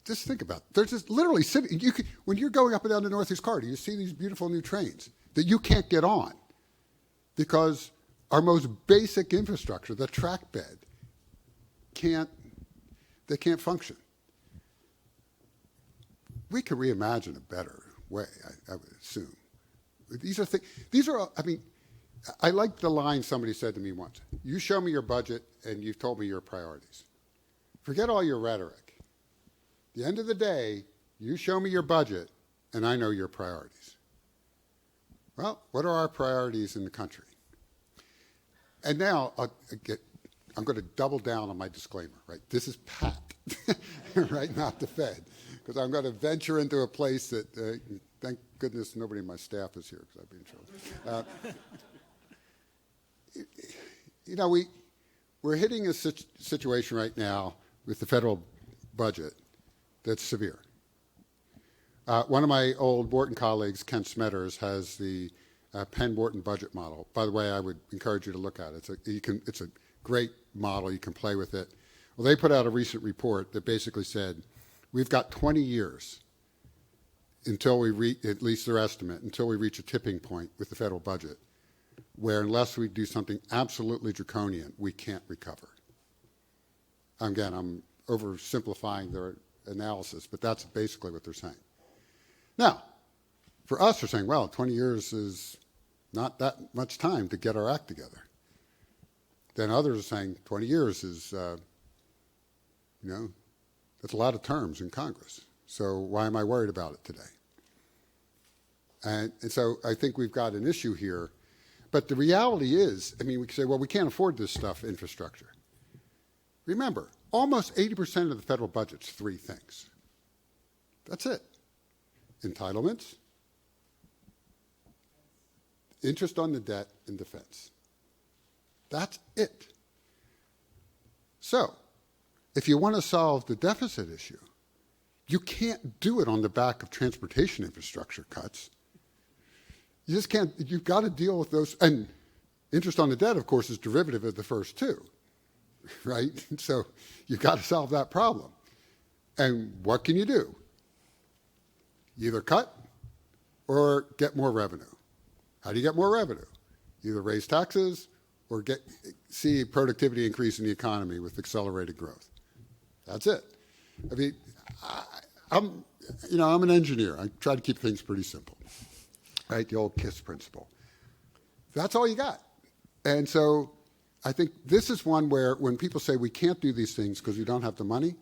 Just think about it. There's just literally sitting. When you're going up and down the Northeast Corridor, you see these beautiful new trains that you can't get on because our most basic infrastructure, the track bed, can't function. We could reimagine a better way, I would assume. I like the line somebody said to me once. You show me your budget and you've told me your priorities. Forget all your rhetoric. At the end of the day, you show me your budget and I know your priorities. Well, what are our priorities in the country? And now I'm going to double down on my disclaimer, right? This is Pat, right? Not the Fed. Because I'm going to venture into a place that, thank goodness nobody in my staff is here because I'd be in trouble. We're hitting a situation right now with the federal budget that's severe. One of my old Wharton colleagues, Kent Smetters, has the Penn-Wharton budget model. By the way, I would encourage you to look at it. It's a great model. You can play with it. Well, they put out a recent report that basically said, we've got 20 years until we reach, at least their estimate, until we reach a tipping point with the federal budget, where unless we do something absolutely draconian, we can't recover. Again, I'm oversimplifying their analysis, but that's basically what they're saying. Now, for us, they're saying, well, 20 years is not that much time to get our act together. Then others are saying 20 years is, that's a lot of terms in Congress. So why am I worried about it today? And so I think we've got an issue here. But the reality is, I mean, we can say, well, we can't afford this stuff, infrastructure. Remember, almost 80% of the federal budget's three things. That's it. Entitlements, interest on the debt, and defense. That's it. So, if you want to solve the deficit issue, you can't do it on the back of transportation infrastructure cuts. You just can't. You've got to deal with those. And interest on the debt, of course, is derivative of the first two, right? So you've got to solve that problem. And what can you do? You either cut or get more revenue. How do you get more revenue? Either raise taxes or see productivity increase in the economy with accelerated growth. That's it. I mean, I'm an engineer. I try to keep things pretty simple, right? The old KISS principle. That's all you got. And so I think this is one where when people say we can't do these things because we don't have the money,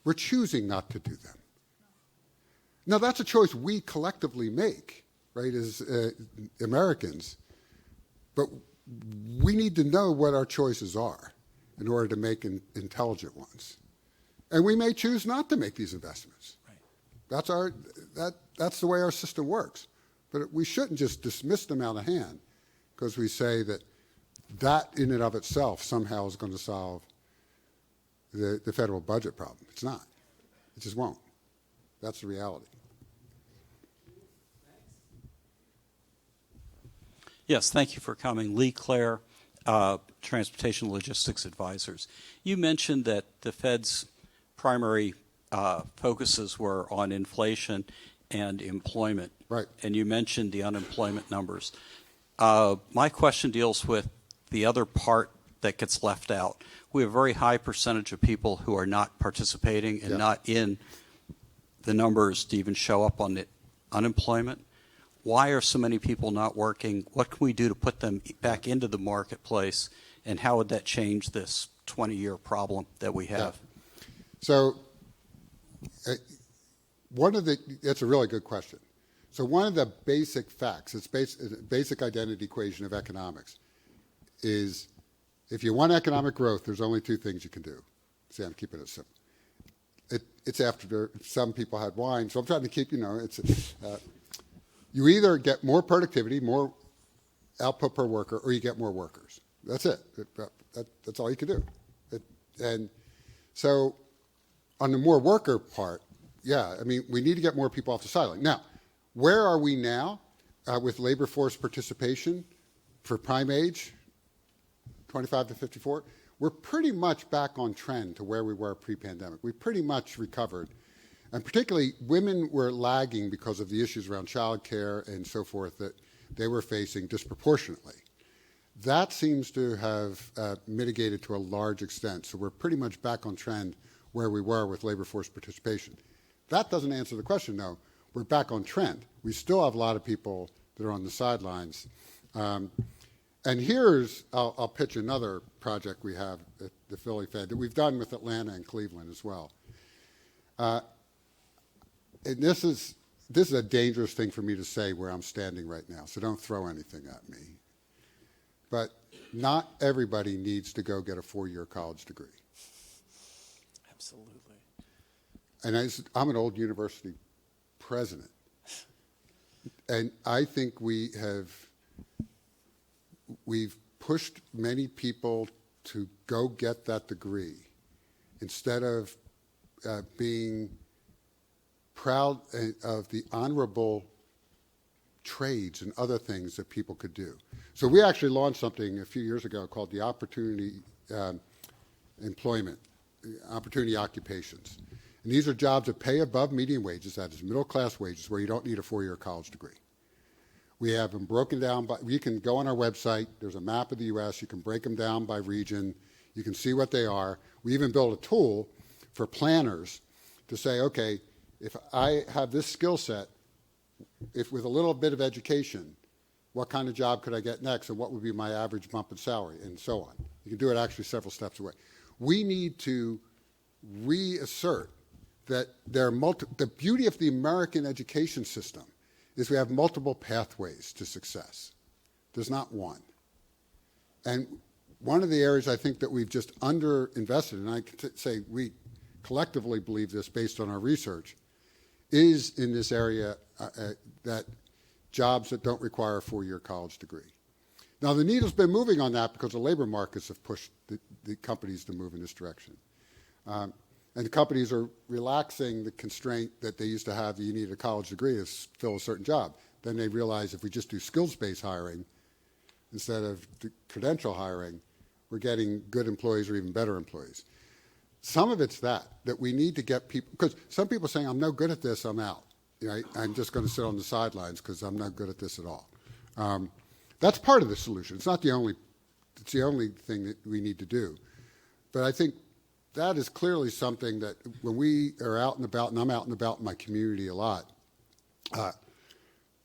we're choosing not to do them. Now, that's a choice we collectively make, right, as Americans. But we need to know what our choices are in order to make intelligent ones. And we may choose not to make these investments. Right. That's the way our system works. But we shouldn't just dismiss them out of hand because we say that in and of itself somehow is going to solve the federal budget problem. It's not. It just won't. That's the reality. Yes, thank you for coming. Lee Clare, Transportation Logistics Advisors. You mentioned that the Fed's primary focuses were on inflation and employment. Right. And you mentioned the unemployment numbers. My question deals with the other part that gets left out. We have a very high percentage of people who are not participating and not in the numbers to even show up on the unemployment. Why are so many people not working? What can we do to put them back into the marketplace? And how would that change this 20-year problem that we have? Yeah. So that's a really good question. So one of the basic facts, it's basic identity equation of economics, is if you want economic growth, there's only two things you can do. See, I'm keeping it simple. It's after some people had wine, so I'm trying to keep, you either get more productivity, more output per worker, or you get more workers. That's it. That's all you can do. And so on the more worker part, we need to get more people off the sideline. Now, where are we now with labor force participation for prime age, 25 to 54? We're pretty much back on trend to where we were pre-pandemic. We pretty much recovered. And particularly, women were lagging because of the issues around child care and so forth that they were facing disproportionately. That seems to have mitigated to a large extent. So we're pretty much back on trend where we were with labor force participation. That doesn't answer the question, though. We're back on trend. We still have a lot of people that are on the sidelines. And I'll pitch another project we have at the Philly Fed that we've done with Atlanta and Cleveland as well. And this is a dangerous thing for me to say where I'm standing right now, so don't throw anything at me. But not everybody needs to go get a 4-year college degree. Absolutely. And I'm an old university president. And I think we've pushed many people to go get that degree instead of being proud of the honorable trades and other things that people could do. So we actually launched something a few years ago called the Opportunity Employment, Opportunity Occupations. And these are jobs that pay above median wages, that is middle-class wages, where you don't need a 4-year college degree. We have them broken down you can go on our website, there's a map of the U.S., you can break them down by region, you can see what they are. We even built a tool for planners to say, okay, if I have this skill set, if with a little bit of education, what kind of job could I get next, and what would be my average bump in salary, and so on. You can do it actually several steps away. We need to reassert that the beauty of the American education system is we have multiple pathways to success. There's not one. And one of the areas I think that we've just underinvested, and I can say we collectively believe this based on our research, is in this area that jobs that don't require a 4-year college degree. Now, the needle's been moving on that because the labor markets have pushed the companies to move in this direction. And the companies are relaxing the constraint that they used to have that you need a college degree to fill a certain job. Then they realize if we just do skills-based hiring instead of credential hiring, we're getting good employees or even better employees. Some of it's that we need to get people, because some people are saying, I'm no good at this, I'm out. You know, I'm just going to sit on the sidelines because I'm not good at this at all. That's part of the solution. It's not the only, it's the only thing that we need to do. But I think that is clearly something that when we are out and about, and I'm out and about in my community a lot,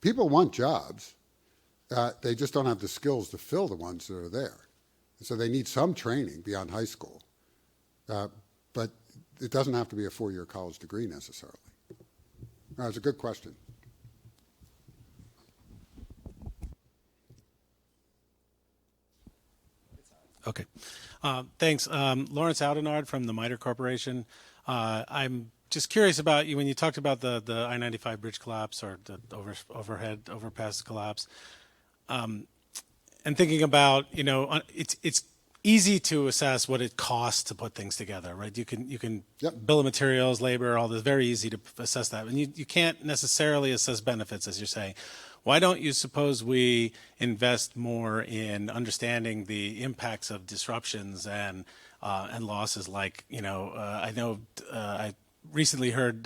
people want jobs. They just don't have the skills to fill the ones that are there. And so they need some training beyond high school. But it doesn't have to be a 4-year college degree necessarily. It's a good question. Okay. Thanks. Lawrence Audenard from the MITRE Corporation. I'm just curious about you when you talked about the I-95 bridge collapse or the overhead overpass collapse, and thinking about, you know, it's easy to assess what it costs to put things together, right? You can Yep. bill of materials, labor, all this, very easy to assess that. And you can't necessarily assess benefits, as you're saying. Why don't you suppose we invest more in understanding the impacts of disruptions and losses? Like, you know, I know I recently heard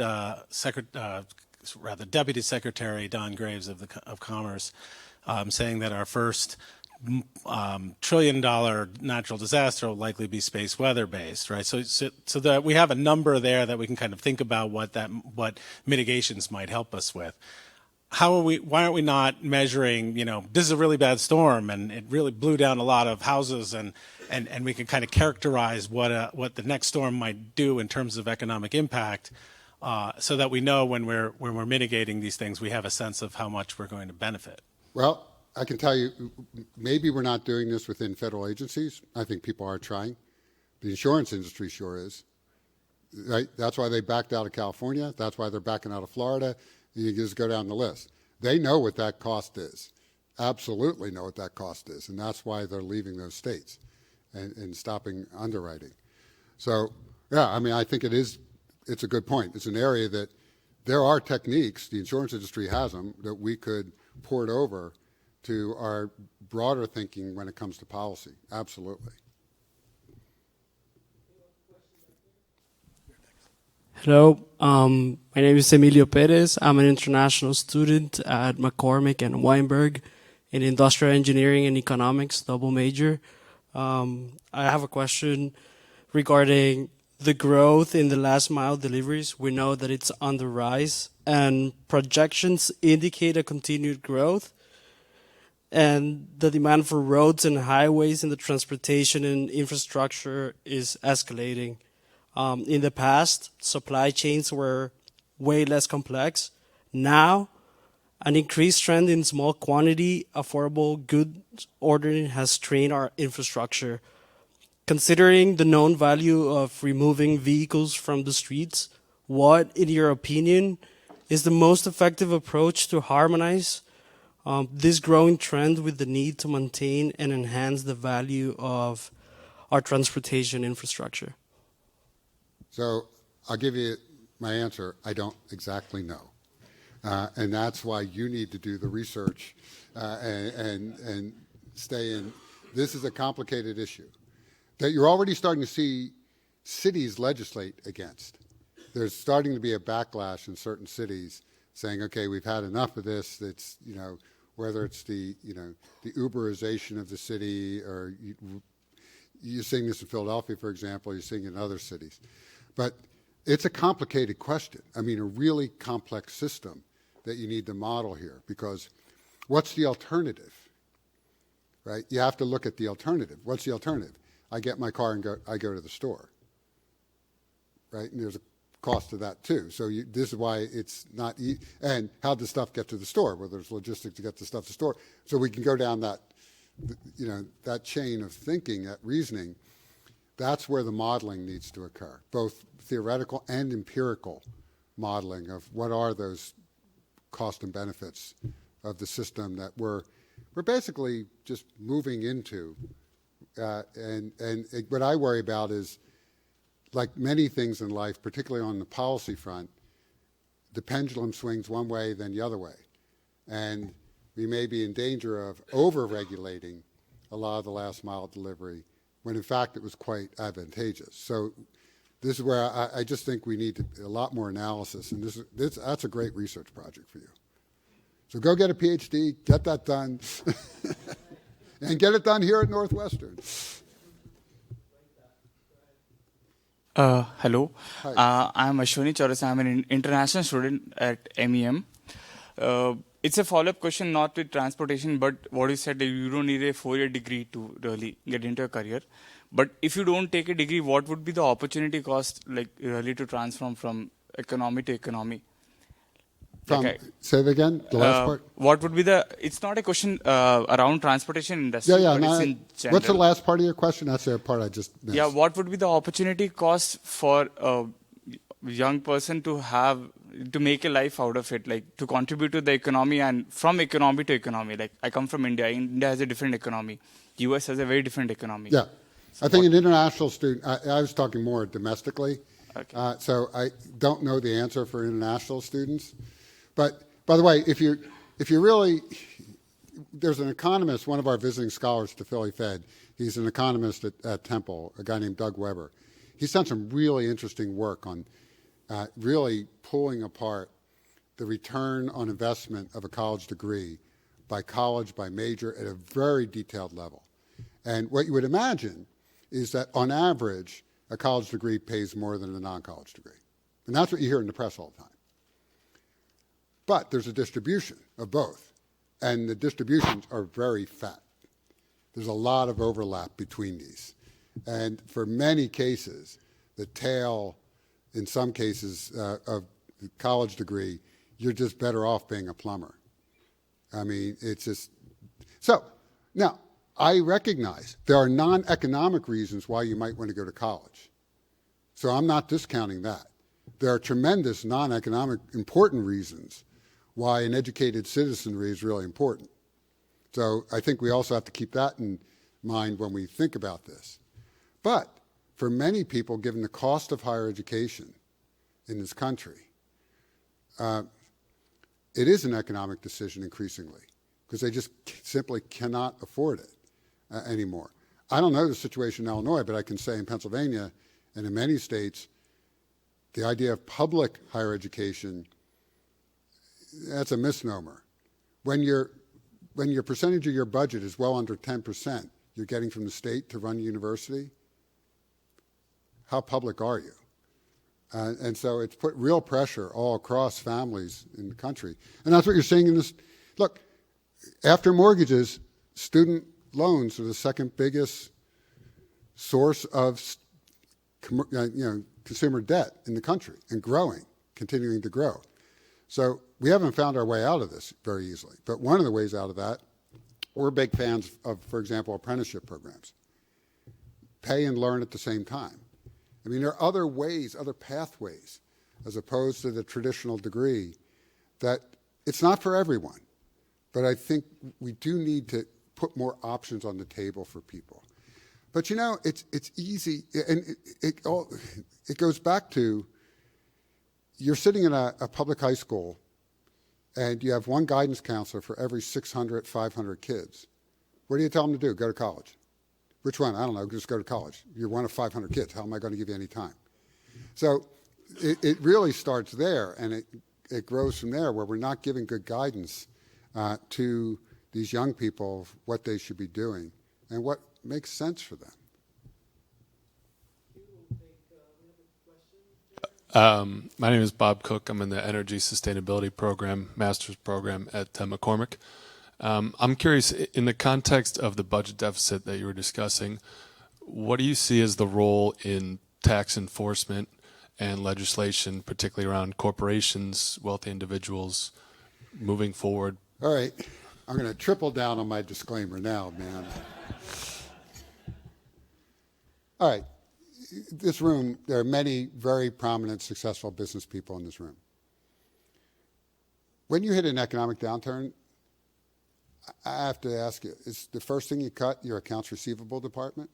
Deputy Secretary Don Graves of Commerce saying that our first $1 trillion natural disaster will likely be space weather based, right? So that we have a number there that we can kind of think about what mitigations might help us with. Why aren't we not measuring, you know, this is a really bad storm and it really blew down a lot of houses and we can kind of characterize what the next storm might do in terms of economic impact, so that we know when we're mitigating these things, we have a sense of how much we're going to benefit. Well, I can tell you, maybe we're not doing this within federal agencies. I think people are trying. The insurance industry sure is. Right? That's why they backed out of California. That's why they're backing out of Florida. You just go down the list. They know what that cost is. Absolutely know what that cost is. And that's why they're leaving those states and stopping underwriting. So, yeah, I mean, I think it's a good point. It's an area that there are techniques, the insurance industry has them, that we could port over to our broader thinking when it comes to policy. Absolutely. Hello, my name is Emilio Perez. I'm an international student at McCormick and Weinberg in industrial engineering and economics, double major. I have a question regarding the growth in the last mile deliveries. We know that it's on the rise and projections indicate a continued growth. And the demand for roads and highways and the transportation and infrastructure is escalating. In the past, supply chains were way less complex. Now, an increased trend in small quantity, affordable goods ordering has strained our infrastructure. Considering the known value of removing vehicles from the streets, what, in your opinion, is the most effective approach to harmonize this growing trend with the need to maintain and enhance the value of our transportation infrastructure? So I'll give you my answer. I don't exactly know. And that's why you need to do the research and stay in. This is a complicated issue that you're already starting to see cities legislate against. There's starting to be a backlash in certain cities saying, okay, we've had enough of this. It's, you know, whether it's the Uberization of the city, or you're seeing this in Philadelphia, for example, you're seeing it in other cities. But it's a complicated question. I mean, a really complex system that you need to model here, because what's the alternative, right? You have to look at the alternative. What's the alternative? I get my car and I go to the store, right? And there's a cost to that too. So this is why it's not, and how does stuff get to the store? Well, there's logistics to get the stuff to the store. So we can go down that that chain of thinking, that reasoning, that's where the modeling needs to occur, both theoretical and empirical modeling of what are those cost and benefits of the system that we're basically just moving into. What I worry about is, like many things in life, particularly on the policy front, the pendulum swings one way, then the other way. And we may be in danger of over-regulating a lot of the last mile delivery when in fact it was quite advantageous. So this is where I just think we need a lot more analysis, and that's a great research project for you. So go get a PhD, get that done, and get it done here at Northwestern. Hello, Hi. I'm Ashwini Chauras. I'm an international student at MEM. It's a follow-up question, not with transportation, but what you said, that you don't need a 4-year degree to really get into a career. But if you don't take a degree, what would be the opportunity cost, like really to transform from economy to economy? Say it again, the last part? What would be it's not a question around transportation industry, but it's in general. What's the last part of your question? That's the part I just missed. Yeah, what would be the opportunity cost for a young person to make a life out of it, like to contribute to the economy and from economy to economy? Like I come from India. India has a different economy. US has a very different economy. Yeah. I think an international student, I was talking more domestically. Okay. So I don't know the answer for international students. But by the way, if you really, there's an economist, one of our visiting scholars to Philly Fed. He's an economist at Temple, a guy named Doug Weber. He's done some really interesting work on really pulling apart the return on investment of a college degree by college, by major, at a very detailed level. And what you would imagine is that on average, a college degree pays more than a non-college degree. And that's what you hear in the press all the time. But there's a distribution of both, and the distributions are very fat. There's a lot of overlap between these. And for many cases, the tail, in some cases, of the college degree, you're just better off being a plumber. I mean, it's just... So, now, I recognize there are non-economic reasons why you might want to go to college. So I'm not discounting that. There are tremendous non-economic important reasons why an educated citizenry is really important. So I think we also have to keep that in mind when we think about this. But for many people, given the cost of higher education in this country, it is an economic decision increasingly because they just simply cannot afford it anymore. I don't know the situation in Illinois, but I can say in Pennsylvania and in many states, the idea of public higher education, that's a misnomer. When your percentage of your budget is well under 10% you're getting from the state to run a university, how public are you? And so it's put real pressure all across families in the country. And that's what you're seeing in this. Look, after mortgages, student loans are the second biggest source of consumer debt in the country and growing, continuing to grow. So we haven't found our way out of this very easily. But one of the ways out of that, we're big fans of, for example, apprenticeship programs. Pay and learn at the same time. I mean, there are other ways, other pathways, as opposed to the traditional degree, that it's not for everyone. But I think we do need to put more options on the table for people. But you know, it's easy, and it goes back to, you're sitting in a public high school, and you have one guidance counselor for every 600, 500 kids. What do you tell them to do? Go to college. Which one? I don't know. Just go to college. You're one of 500 kids. How am I going to give you any time? So it really starts there, and it grows from there, where we're not giving good guidance to these young people of what they should be doing and what makes sense for them. My name is Bob Cook. I'm in the Energy Sustainability Program, Master's Program at McCormick. I'm curious, in the context of the budget deficit that you were discussing, what do you see as the role in tax enforcement and legislation, particularly around corporations, wealthy individuals, moving forward? All right. I'm going to triple down on my disclaimer now, man. All right. This room, there are many very prominent, successful business people in this room. When you hit an economic downturn, I have to ask you, is the first thing you cut your accounts receivable department?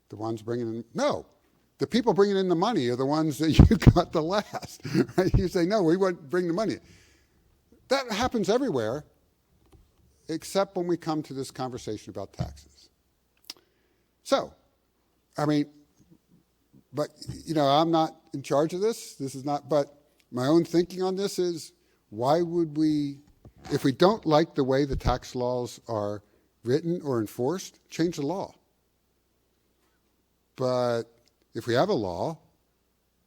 The ones bringing in? No. The people bringing in the money are the ones that you cut the last. Right? You say, no, we won't bring the money. That happens everywhere, except when we come to this conversation about taxes. So, I mean, but, you know, I'm not in charge of this. This is not, but my own thinking on this is, why would we, if we don't like the way the tax laws are written or enforced, change the law. But if we have a law,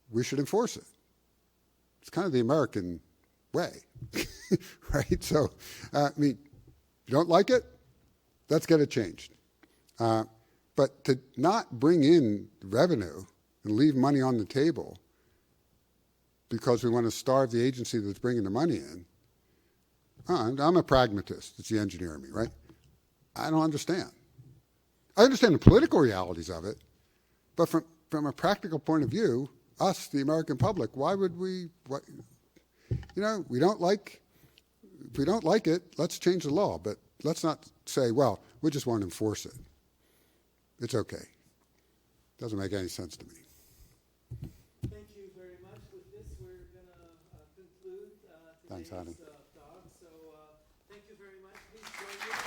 we should enforce it. It's kind of the American way, right? So, I mean, you don't like it, let's get it changed. But to not bring in revenue and leave money on the table because we want to starve the agency that's bringing the money in, I'm a pragmatist. It's the engineer in me, right? I don't understand. I understand the political realities of it, but from a practical point of view, us, the American public, why would we, you know, if we don't like it, let's change the law, but let's not say, well, we just want to enforce it. It's okay. Doesn't make any sense to me. Thank you very much. With this, we're going to conclude today's Thanks, honey. talk. So thank you very much. Please join me.